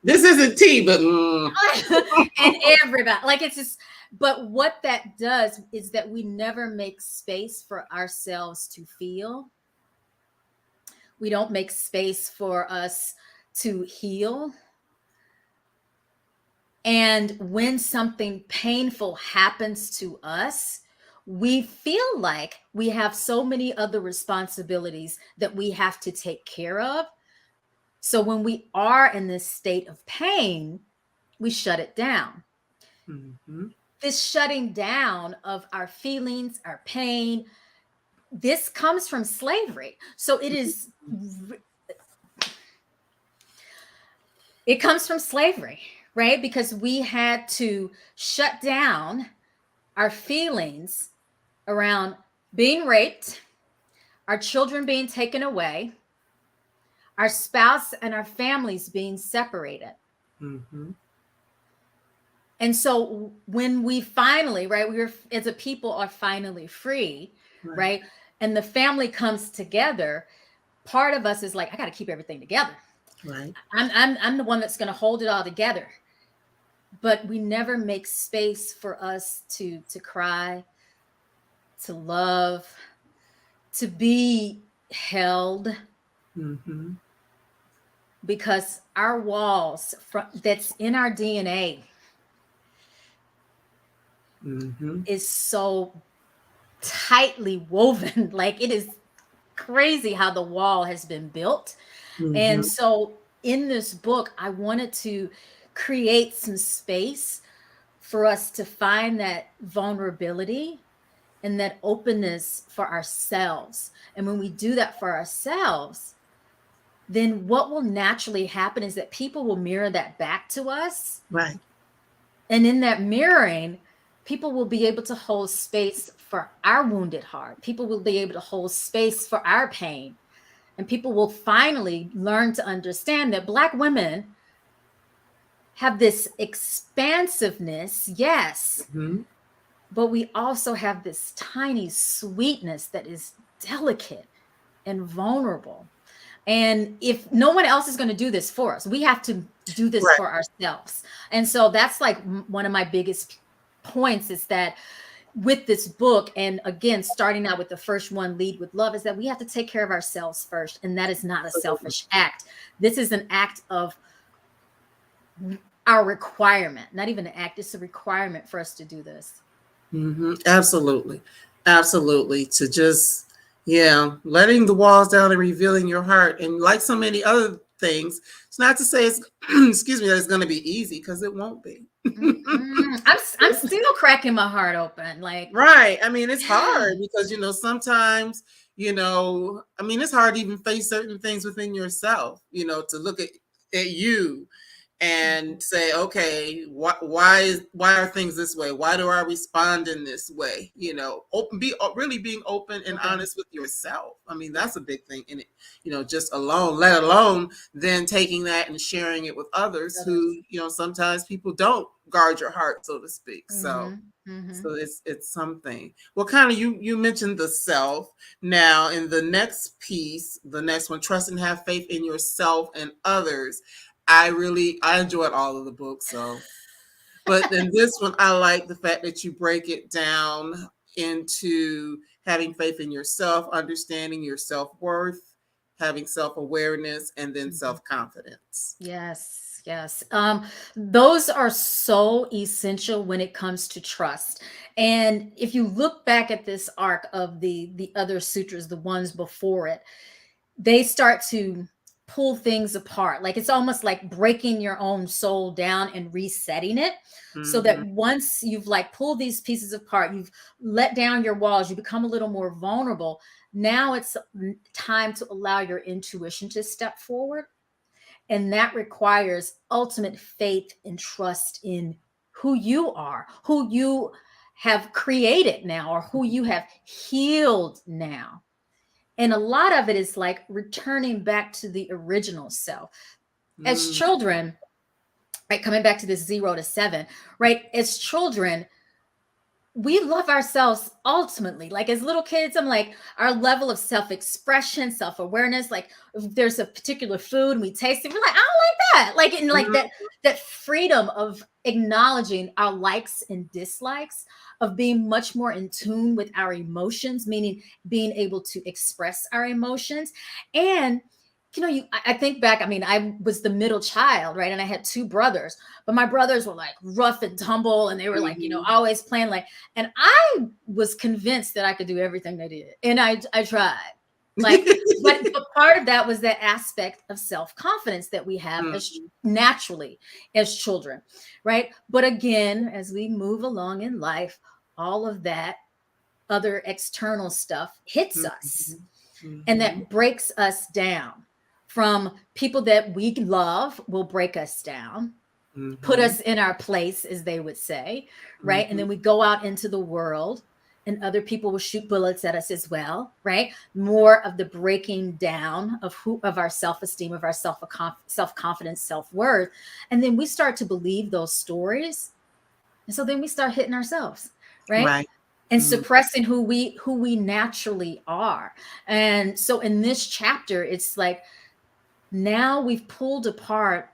This isn't tea, but and everybody, it's just. But what that does is that we never make space for ourselves to feel. We don't make space for us to heal. And when something painful happens to us, we feel like we have so many other responsibilities that we have to take care of. So when we are in this state of pain, we shut it down. This shutting down of our feelings, our pain, this comes from slavery. So it comes from slavery, right? Because we had to shut down our feelings around being raped, our children being taken away, our spouse and our families being separated. And so when we finally, we're as a people are finally free, right? And the family comes together, part of us is like, I got to keep everything together. Right. I'm the one that's going to hold it all together. But we never make space for us to cry, to love, to be held. Because our walls, that's in our DNA, is so tightly woven. It is crazy how the wall has been built. And so in this book, I wanted to create some space for us to find that vulnerability and that openness for ourselves. And when we do that for ourselves, then what will naturally happen is that people will mirror that back to us. Right. And in that mirroring, people will be able to hold space for our wounded heart. People will be able to hold space for our pain. And people will finally learn to understand that Black women have this expansiveness, yes, but we also have this tiny sweetness that is delicate and vulnerable. And if no one else is going to do this for us, we have to do this Right. for ourselves. And so that's like one of my biggest points, is that with this book, and again, starting out with the first one, lead with love, is that we have to take care of ourselves first. And that is not a selfish act. This is an act of our requirement, not even an act. It's a requirement for us to do this. Absolutely. Absolutely. To just, letting the walls down and revealing your heart. And like so many other things, it's not to say it's, excuse me, that it's going to be easy, because it won't be. I'm still cracking my heart open. Like, right. I mean, it's hard because, sometimes, it's hard to even face certain things within yourself, to look at you and say, okay, why are things this way? Why do I respond in this way? Really being open and honest with yourself. I mean, that's a big thing in it, just alone, let alone then taking that and sharing it with others who, sometimes people don't guard your heart, so to speak. So it's something. Well, kind of, you mentioned the self. Now in the next piece, the next one, trust and have faith in yourself and others. I enjoyed all of the books. So, but then this one, I like the fact that you break it down into having faith in yourself, understanding your self-worth, having self-awareness, and then self-confidence. Yes, yes. Those are so essential when it comes to trust. And if you look back at this arc of the other sutras, the ones before it, they start to pull things apart. Like, it's almost like breaking your own soul down and resetting it, so that once you've like pulled these pieces apart, you've let down your walls, you become a little more vulnerable. Now it's time to allow your intuition to step forward. And that requires ultimate faith and trust in who you are, who you have created now, or who you have healed now. And a lot of it is like returning back to the original self. As children, right, coming back to this 0 to 7, right? As children, we love ourselves ultimately. Like, as little kids, I'm like, our level of self-expression, self-awareness, like if there's a particular food and we taste it, we're like, I don't like that. Like, and like that freedom of acknowledging our likes and dislikes, of being much more in tune with our emotions, meaning being able to express our emotions. And I think back, I mean, I was the middle child, right? And I had 2 brothers, but my brothers were like rough and tumble, and they were like, always playing like, and I was convinced that I could do everything they did. And I tried. Like, but part of that was that aspect of self-confidence that we have as naturally as children, right? But again, as we move along in life, all of that other external stuff hits us, and that breaks us down. From people that we love will break us down, put us in our place, as they would say, right? And then we go out into the world, and other people will shoot bullets at us as well, right? More of the breaking down of our self-esteem, of our self-confidence, self-worth. And then we start to believe those stories. And so then we start hitting ourselves, right? And suppressing who we naturally are. And so in this chapter, it's like, now we've pulled apart,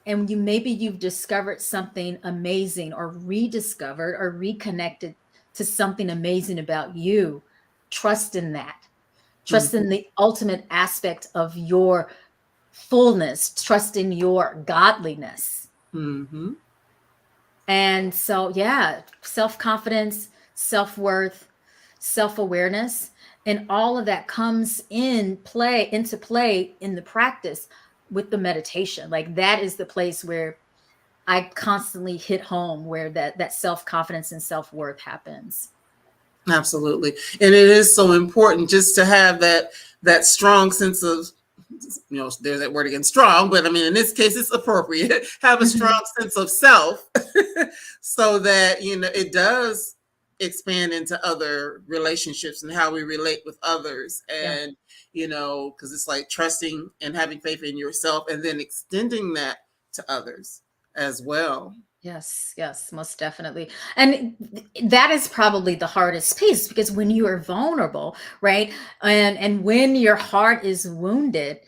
and maybe you've discovered something amazing, or rediscovered or reconnected to something amazing about you. Trust in that. Trust in the ultimate aspect of your fullness. Trust in your godliness. And so, self-confidence, self-worth, self-awareness, and all of that comes into play in the practice with the meditation. Like, that is the place where I constantly hit home, where that self-confidence and self-worth happens. Absolutely. And it is so important just to have that strong sense of, there's that word again, strong, but I mean, in this case, it's appropriate. Have a Mhm. strong sense of self so that, it does expand into other relationships and how we relate with others. Yeah. And, because it's like trusting and having faith in yourself and then extending that to others as well. Yes, yes, most definitely. And that is probably the hardest piece because when you are vulnerable, right? And when your heart is wounded,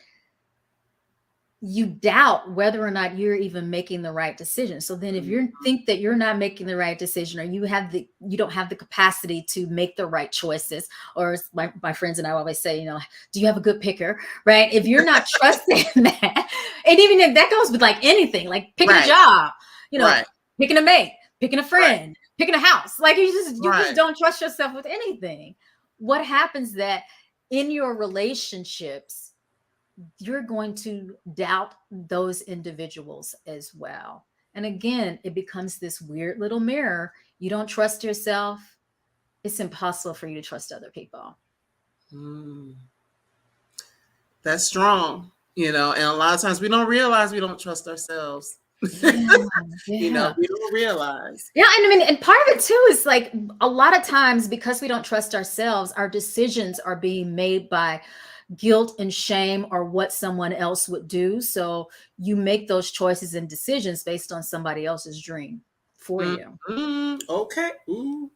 you doubt whether or not you're even making the right decision. So then if you think that you're not making the right decision, or you don't have the capacity to make the right choices, or as my friends and I always say, do you have a good picker? Right? If you're not trusting that, and even if that goes with like anything, like picking a Right, job, you know, right, picking a mate, picking a right, friend, picking a house, like you just right. don't trust yourself with anything. What happens that in your relationships, you're going to doubt those individuals as well. And again, it becomes this weird little mirror. You don't trust yourself. It's impossible for you to trust other people. Mm, that's strong, and a lot of times we don't realize we don't trust ourselves. Yeah, yeah. We don't realize. Yeah, and I mean, and part of it too is like a lot of times because we don't trust ourselves, our decisions are being made by guilt and shame or what someone else would do. So you make those choices and decisions based on somebody else's dream for you. Okay. Ooh.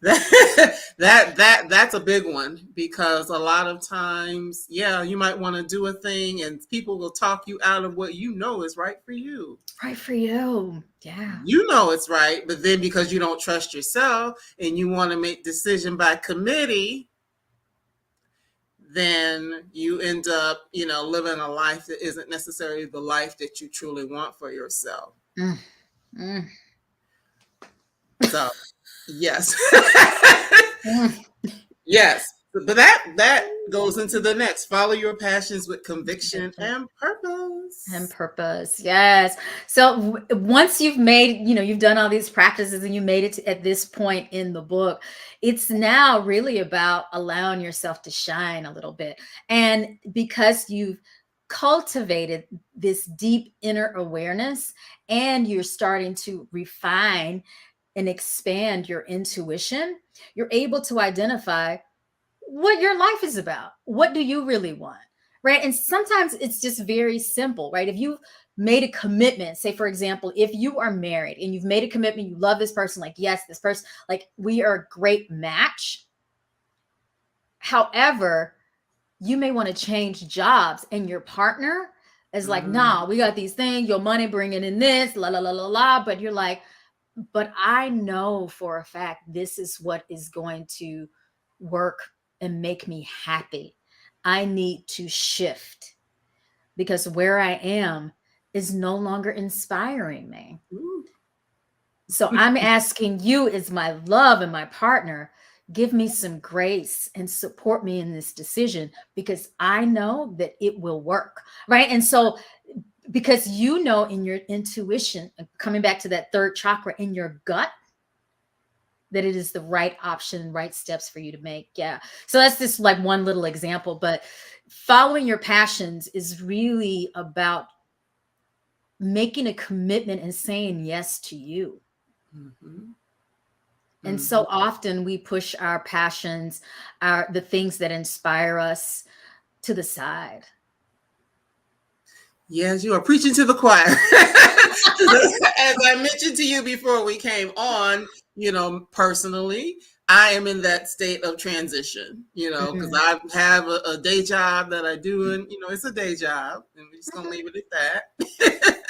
That's a big one because a lot of times, yeah, you might want to do a thing and people will talk you out of what is right for you. Right for you. Yeah. It's right, but then because you don't trust yourself and you want to make decision by committee, then you end up, living a life that isn't necessarily the life that you truly want for yourself. Mm, mm, So, yes. mm. Yes. But that goes into the next. Follow your passions with conviction Conviction and and purpose. purpose. Yes. So once you've made, you've done all these practices and you made it at this point in the book, it's now really about allowing yourself to shine a little bit. And because you've cultivated this deep inner awareness and you're starting to refine and expand your intuition, you're able to identify what your life is about. What do you really want? Right. And sometimes it's just very simple, right? If you made a commitment, say, for example, if you are married and you've made a commitment, you love this person, like, yes, this person, like, we are a great match. However, you may want to change jobs and your partner is like, Mm, nah, we got these things, your money bringing in this, la, la, la, la, la. But you're like, but I know for a fact this is what is going to work and make me happy. I need to shift because where I am is no longer inspiring me. ooh. So I'm asking you, as my love and my partner, give me some grace and support me in this decision because I know that it will work. Right. And so because in your intuition, coming back to that third chakra in your gut, that it is the right option, right steps for you to make. Yeah. So that's just like one little example, but following your passions is really about making a commitment and saying yes to you. Mhm, And so mhm. often we push our passions, the things that inspire us to the side. Yes, you are preaching to the choir. As I mentioned to you before we came on, personally, I am in that state of transition, because Mhm. I have a day job that I do, and, it's a day job, and we're just going to leave it at that.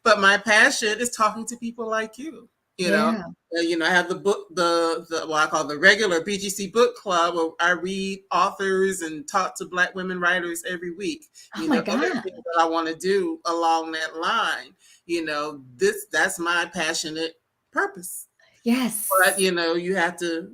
But my passion is talking to people like you, you know. Yeah. I have the book, the what I call the regular BGC book club, where I read authors and talk to Black women writers every week. Oh my Other God. things that I want to do along that line. That's my passionate purpose. But Yes. you have to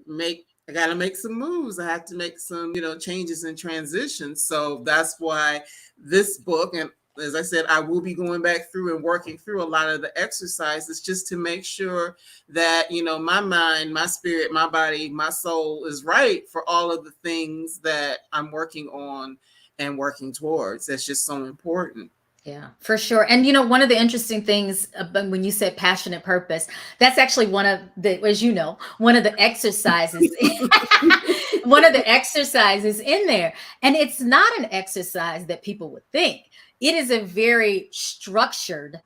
I got to make some moves. I have to make some changes and transitions. So that's why this book and as I said, I will be going back through and working through a lot of the exercises just to make sure that, my mind, my spirit, my body, my soul is right for all of the things that I'm working on and working towards. That's just so important. Yeah, for sure. And one of the interesting things when you said passionate purpose, that's actually one of the, as you know, one of the exercises, one of the exercises in there. And it's not an exercise that people would think. It is a very structured,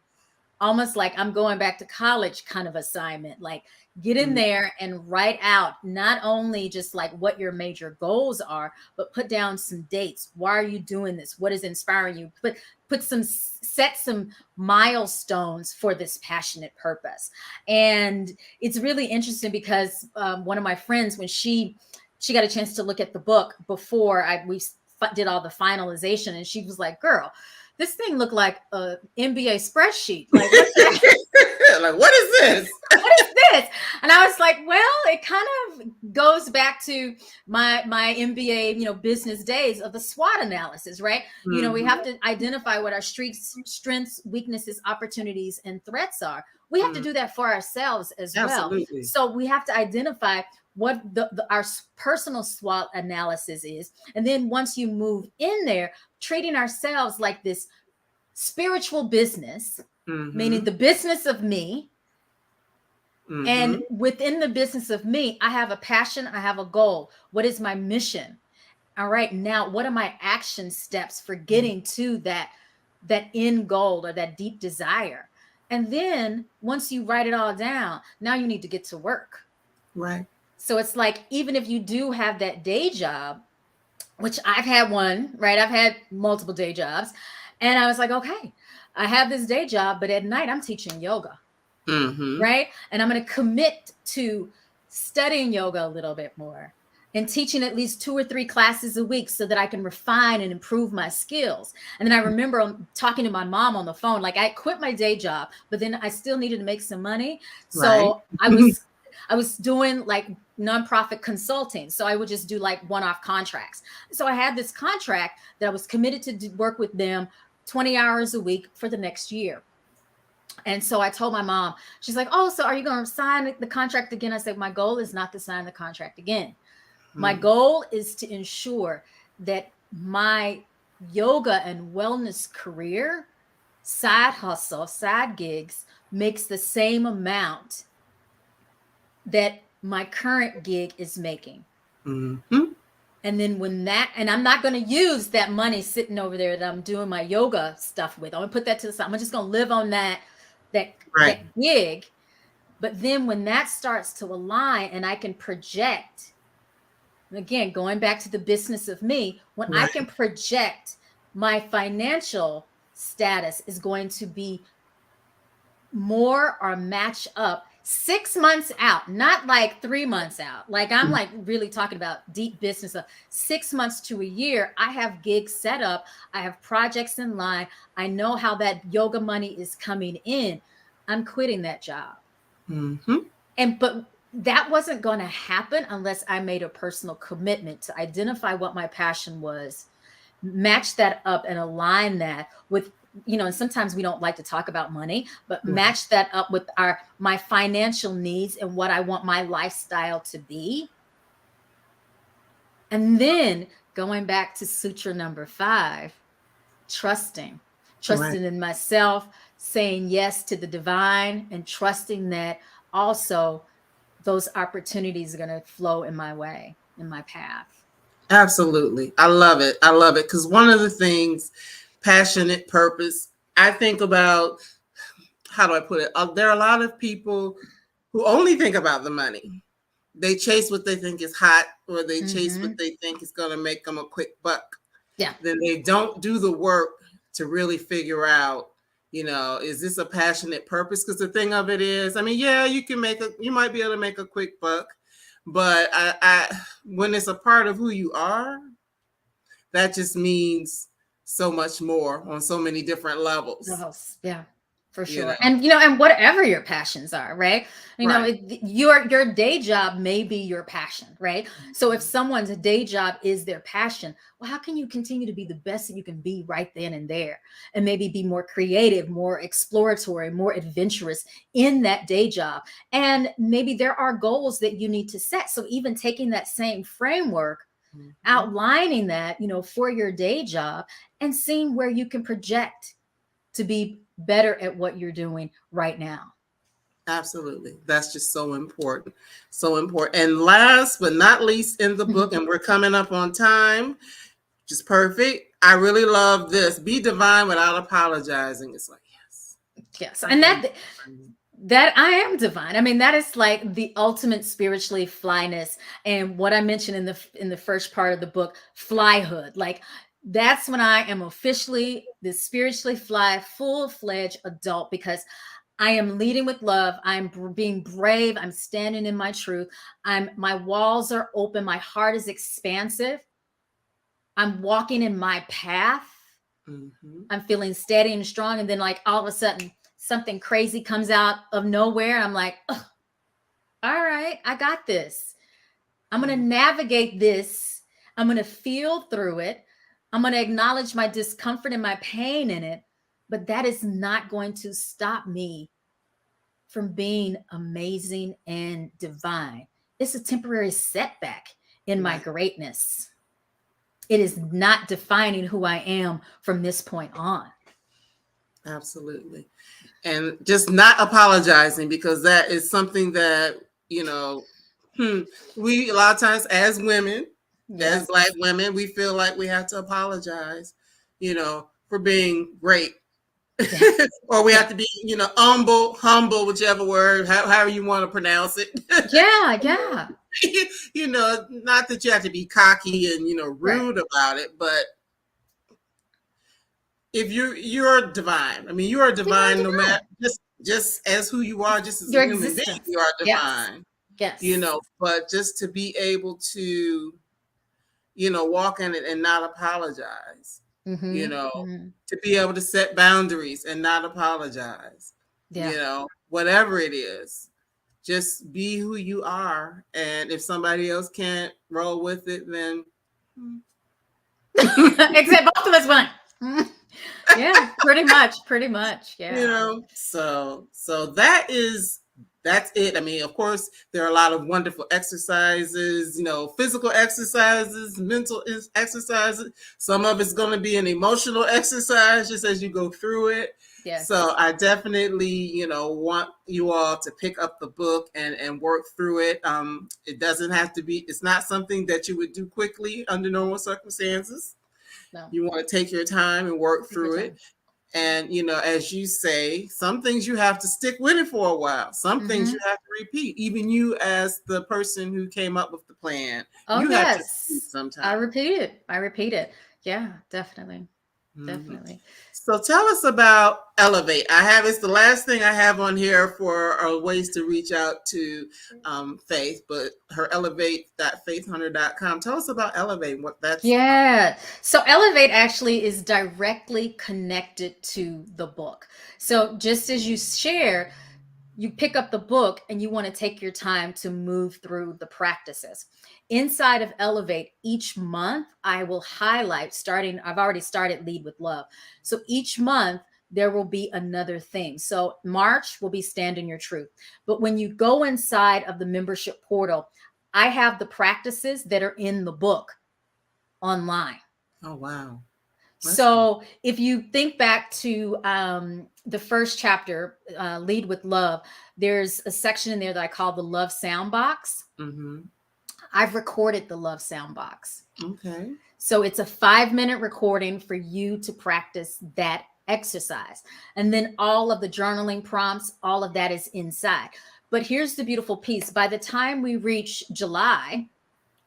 almost like I'm going back to college kind of assignment. Like, get in there and write out not only just like what your major goals are, but put down some dates. Why are you doing this? What is inspiring you? Set some milestones for this passionate purpose. And it's really interesting because one of my friends, when she got a chance to look at the book before we did all the finalization, and she was like, "Girl, this thing looked like a NBA spreadsheet. Like, what's that?" Like, what is this? What is this? And I was like, well, it kind of goes back to my MBA, business days of the SWOT analysis, right? We have to identify what our strengths, weaknesses, opportunities, and threats are. We have to do that for ourselves as Absolutely. well. So we have to identify what our personal SWOT analysis is. And then once you move in there, treating ourselves like this spiritual business, meaning the business of me. And within the business of me, I have a passion, I have a goal. What is my mission? All right, now what are my action steps for getting to that end goal or that deep desire? And then once you write it all down, now you need to get to work. Right. So it's like, even if you do have that day job, which I've had one, right? I've had multiple day jobs. And I was like, okay, I have this day job, but at night I'm teaching yoga. Right? And I'm going to commit to studying yoga a little bit more and teaching at least 2 or 3 classes a week so that I can refine and improve my skills. And then I remember talking to my mom on the phone, like I quit my day job, but then I still needed to make some money. So I was doing like nonprofit consulting. So I would just do like one-off contracts. So I had this contract that I was committed to work with them 20 hours a week for the next year. And so I told my mom, she's like, "Oh, so are you going to sign the contract again?" I said, "My goal is not to sign the contract again. My goal is to ensure that my yoga and wellness career, side hustle, side gigs, makes the same amount that my current gig is making." And then and I'm not going to use that money sitting over there that I'm doing my yoga stuff with. I'm going to put that to the side. I'm just going to live on that gig. But then when that starts to align and I can project, again, going back to the business of me, when I can project my financial status is going to be more or match up 6 months out, not like 3 months out. Like I'm like really talking about deep business of 6 months to a year. I have gigs set up. I have projects in line. I know how that yoga money is coming in. I'm quitting that job. But that wasn't going to happen unless I made a personal commitment to identify what my passion was, match that up and align that with, and sometimes we don't like to talk about money, but match that up with my financial needs and what I want my lifestyle to be. And then going back to sutra number 5, trusting in myself, saying yes to the divine, and trusting that also those opportunities are going to flow in my way, in my path. Absolutely. I love it. I love it. Because one of the things, passionate purpose, I think about, how do I put it? There are a lot of people who only think about the money. They chase what they think is hot, or they chase what they think is going to make them a quick buck. Yeah. Then they don't do the work to really figure out, is this a passionate purpose? Because the thing of it is, I mean, yeah, you might be able to make a quick buck, but when it's a part of who you are, that just means so much more on so many different levels. Yeah, For you sure. know. And and whatever your passions are, right? Right. Your day job may be your passion, right? So if Mhm. someone's day job is their passion, well, how can you continue to be the best that you can be right then and there? And maybe be more creative, more exploratory, more adventurous in that day job. And maybe there are goals that you need to set. So even taking that same framework, Mhm. outlining that, for your day job and seeing where you can project to be better at what you're doing right now. Absolutely. That's just so important. So important. And last but not least in the book, and we're coming up on time, just perfect. I really love this. Be divine without apologizing. It's like, yes, Yes. I And am divine. that I am divine. I mean, that is like the ultimate spiritually flyness. And what I mentioned in the first part of the book, flyhood. Like that's when I am officially the spiritually fly, full-fledged adult because I am leading with love. I'm being brave. I'm standing in my truth. My walls are open. My heart is expansive. I'm walking in my path. Mhm. I'm feeling steady and strong. And then, like, all of a sudden, something crazy comes out of nowhere. And I'm like, "Ugh, all right, I got this. I'm going to Mhm. navigate this. I'm going to feel through it. I'm going to acknowledge my discomfort and my pain in it. But that is not going to stop me from being amazing and divine. It's a temporary setback in my Right. greatness. It is not defining who I am from this point on. Absolutely. And just not apologizing because that is something that, you know, hmm, we a lot of times as women, as Yes. Black women, we feel like we have to apologize, for being great. Yeah. Or we Yeah. have to be, humble, whichever word, however you want to pronounce it. Yeah. Yeah. Not that you have to be cocky and, Right. rude about it, but if you're divine. I mean, you are You are divine no matter divine. just as who you are, just as a Your human being, existence. you are Yes. divine. Yes. But just to be able to, walk in it and not apologize, you Mm-hmm. know, Mm-hmm. to be able to set boundaries and not apologize, Yeah. whatever it is, just be who you are. And if somebody else can't roll with it, then Except both of us won. Mm. Yeah. Pretty much. Pretty much. Yeah. so that's it. I mean, of course there are a lot of wonderful exercises, physical exercises, mental exercises. Some of it's going to be an emotional exercise just as you go through it. So Yes. I definitely, want you all to pick up the book and work through it. It doesn't have to be, it's not something that you would do quickly under normal circumstances. No. You want to take your time and work Take your through it. time. And, as you say, some things you have to stick with it for a while. Some things you Mm-hmm. have to repeat. Even you, as the person who came up with the plan, Oh you have to repeat yes. I sometimes. repeat it. I repeat it. Yeah. Definitely. Mhm. Definitely. So tell us about Elevate. It's the last thing I have on here for ways to reach out to Faith, but her elevate.faithhunter.com. Tell us about Elevate, what that's about. Yeah. So Elevate actually is directly connected to the book. So just as you share, you pick up the book and you want to take your time to move through the practices. Inside of Elevate, each month I will highlight I've already started Lead with Love. So each month there will be another thing. So March will be Stand in Your Truth. But when you go inside of the membership portal, I have the practices that are in the book online. Oh, wow. That's good. So if you think back to the first chapter, Lead with Love, there's a section in there that I call the Love Sound Box. Mm-hmm. I've recorded the Love Sound Box. Okay. So it's a 5-minute recording for you to practice that exercise. And then all of the journaling prompts, all of that is inside. But here's the beautiful piece. By the time we reach July,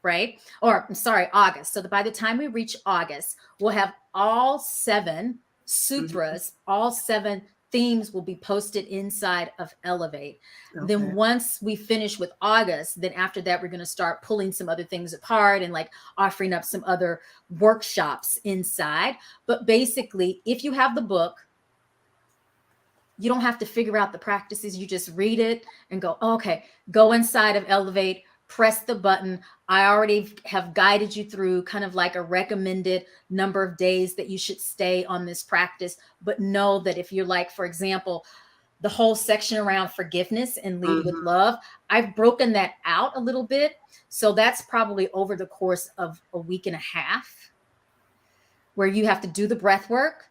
right? Or I'm sorry, August. So by the time we reach August, we'll have all 7 Mm-hmm. sutras, all 7 themes will be posted inside of Elevate. Then Okay. once we finish with August, then after that, we're going to start pulling some other things apart and like offering up some other workshops inside. But basically, if you have the book, You don't have to figure out the practices. You just read it and go, oh, okay, go inside of Elevate, press the button. I already have guided you through kind of like a recommended number of days that you should stay on this practice. But know that if you're like, for example, the whole section around forgiveness and lead with love, I've broken that out a little bit. So that's probably over the course of a week and a half, where you have to do the breath work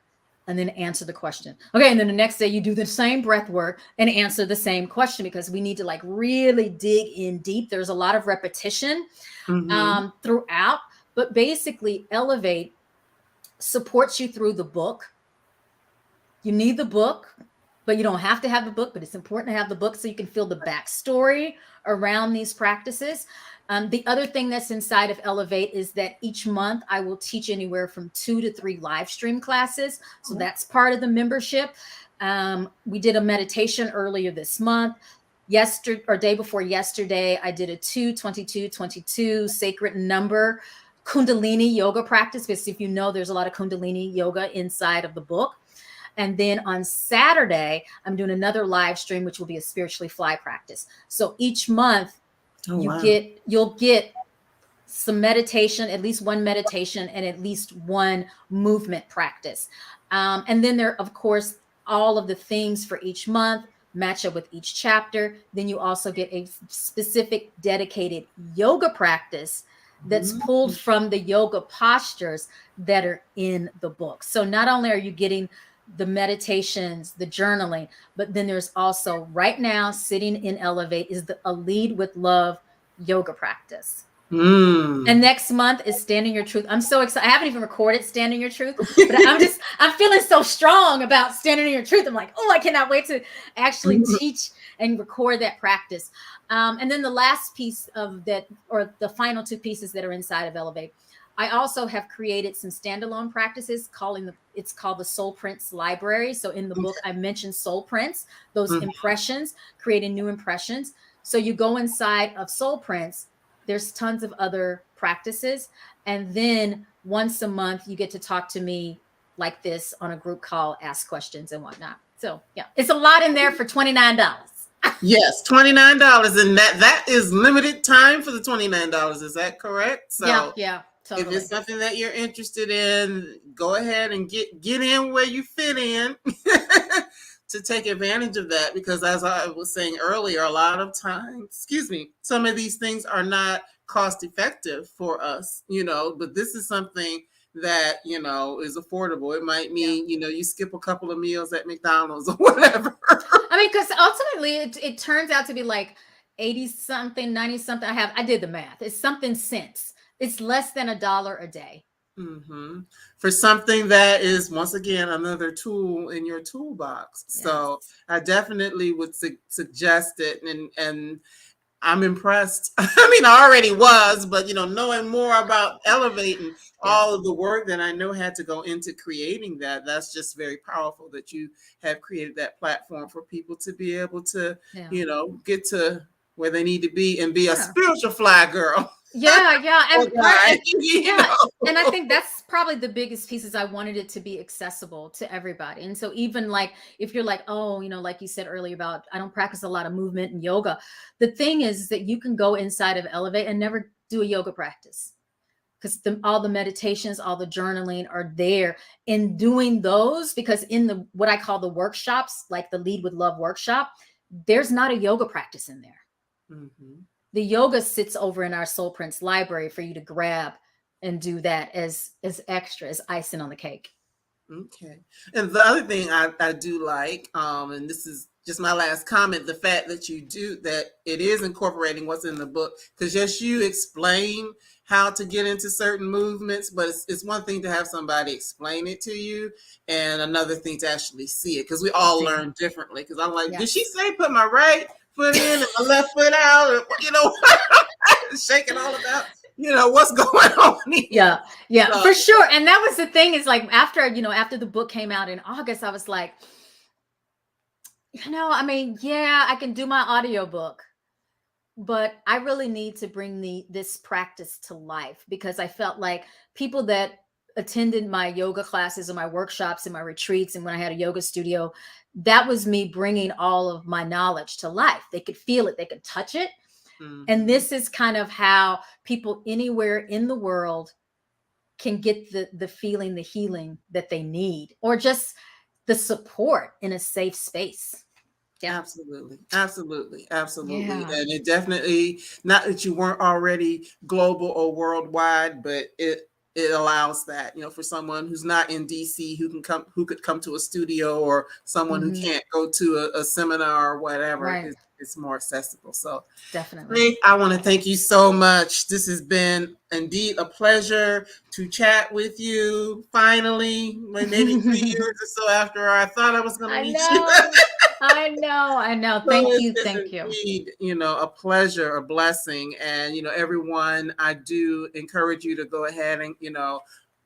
and then answer the question. Okay. And then the next day you do the same breath work and answer the same question, because we need to like really dig in deep. There's a lot of repetition throughout, but basically Elevate supports you through the book. You need the book, but you don't have to have the book, but it's important to have the book so you can feel the backstory around these practices. The other thing that's inside of Elevate is that each month I will teach anywhere from 2 to 3 live stream classes. So that's part of the membership. We did a meditation earlier this month. Yesterday or day before yesterday, I did a 2-22-22 sacred number Kundalini yoga practice, because if you know, there's a lot of Kundalini yoga inside of the book. And then on Saturday, I'm doing another live stream, which will be a spiritually fly practice. So each month, you'll get some meditation, at least one meditation, and at least one movement practice. And then there, of course, all of the themes for each month match up with each chapter. Then you also get a specific dedicated yoga practice that's pulled from the yoga postures that are in the book. So not only are you getting the meditations, the journaling, but then there's also right now sitting in Elevate is a lead with love yoga practice. And next month is Standing Your Truth. I'm so excited. I haven't even recorded Standing Your Truth, but I'm feeling so strong about Standing Your Truth. I'm like, oh, I cannot wait to actually teach and record that practice. And then the last piece of that, or the final 2 pieces that are inside of Elevate, I also have created some standalone practices it's called the Soul Prints Library. So in the book, I mentioned soul prints, those impressions, creating new impressions. So you go inside of Soul Prints, there's tons of other practices. And then once a month, you get to talk to me like this on a group call, ask questions and whatnot. So yeah, it's a lot in there for $29. Yes, $29. And that is limited time for the $29. Is that correct? So yeah. Totally. If it's something that you're interested in, go ahead and get in where you fit in to take advantage of that. Because as I was saying earlier, a lot of times, some of these things are not cost effective for us, but this is something that, is affordable. It might mean, you skip a couple of meals at McDonald's or whatever. I mean, because ultimately it turns out to be like 80 something, 90 something. I did the math. It's something cents. It's less than $1 a day. For something that is, once again, another tool in your toolbox. Yes. So I definitely would suggest it. And I'm impressed. I mean, I already was, but, knowing more about elevating all of the work that I know had to go into creating that's just very powerful that you have created that platform for people to be able to, get to where they need to be and be a spiritual fly girl. Yeah. And and I think that's probably the biggest pieces. I wanted it to be accessible to everybody. And so even like, if you're like, oh, like you said earlier about, I don't practice a lot of movement and yoga. The thing is that you can go inside of Elevate and never do a yoga practice, because all the meditations, all the journaling are there. In doing those, because in what I call the workshops, like the Lead with Love workshop, there's not a yoga practice in there. The yoga sits over in our Soul Prints library for you to grab and do that as extra, as icing on the cake. Okay. And the other thing I do like, and this is just my last comment, the fact that you do that, it is incorporating what's in the book, because yes, you explain how to get into certain movements, but it's one thing to have somebody explain it to you and another thing to actually see it, because we all learn differently. Because I'm like, did she say put my right foot in and my left foot out, or, shaking all about, what's going on here. Yeah, so, for sure. And that was the thing, is like after the book came out in August, I was like, I mean, I can do my audiobook, but I really need to bring this practice to life, because I felt like people that attended my yoga classes and my workshops and my retreats, and when I had a yoga studio, that was me bringing all of my knowledge to life. They could feel it, they could touch it. And this is kind of how people anywhere in the world can get the feeling, the healing that they need, or just the support in a safe space. Yeah. Absolutely. Absolutely. Absolutely. Yeah. And it definitely, not that you weren't already global or worldwide, but it allows that, for someone who's not in DC, who could come to a studio, or someone who can't go to a seminar or whatever, Right. it's more accessible. So Definitely. Faith, I want to thank you so much. This has been indeed a pleasure to chat with you. Finally, maybe 3 years or so after I thought I was going to I meet you. know. I know. So Thank it's you. just Thank you. indeed, a pleasure, a blessing. And, everyone, I do encourage you to go ahead and,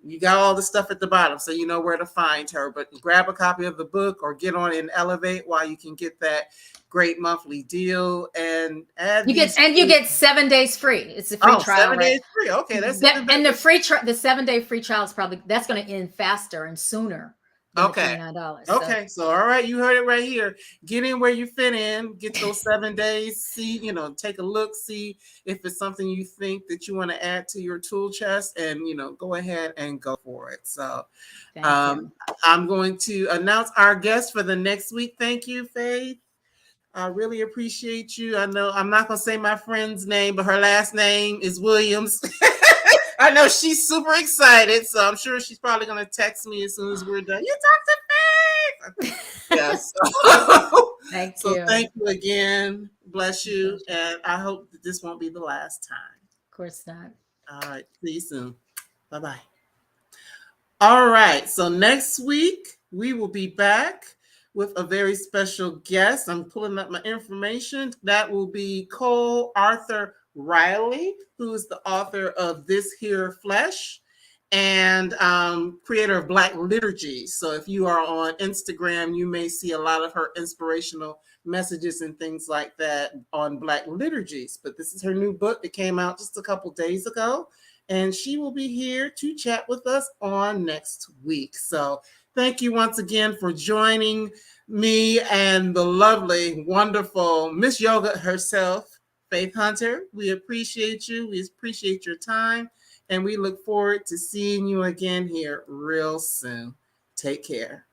you got all the stuff at the bottom, so you know where to find her. But grab a copy of the book or get on and Elevate while you can get that great monthly deal and add You get 7 days free. It's a free trial, 7 days right? free. Okay, that's even better. And the 7-day free trial is probably that's going to end faster and sooner than the Okay. $29. Okay, so all right, you heard it right here. Get in where you fit in. Get those 7 days. See, take a look. See if it's something you think that you want to add to your tool chest, and go ahead and go for it. So, Thank you. I'm going to announce our guest for the next week. Thank you, Faith. I really appreciate you. I know I'm not going to say my friend's name, but her last name is Williams. I know she's super excited, so I'm sure she's probably going to text me as soon as we're done. You talk to Faith. Yes. Thank So you. thank you again. Bless you. And I hope that this won't be the last time. Of course not. All right. See you soon. Bye-bye. All right. So next week, we will be back with a very special guest. I'm pulling up my information. That will be Cole Arthur Riley, who is the author of This Here Flesh and creator of Black Liturgy. So if you are on Instagram, you may see a lot of her inspirational messages and things like that on Black liturgies. But this is her new book that came out just a couple days ago. And she will be here to chat with us on next week. So thank you once again for joining me and the lovely, wonderful Miss Yoga herself, Faith Hunter. We appreciate you. We appreciate your time. And we look forward to seeing you again here real soon. Take care.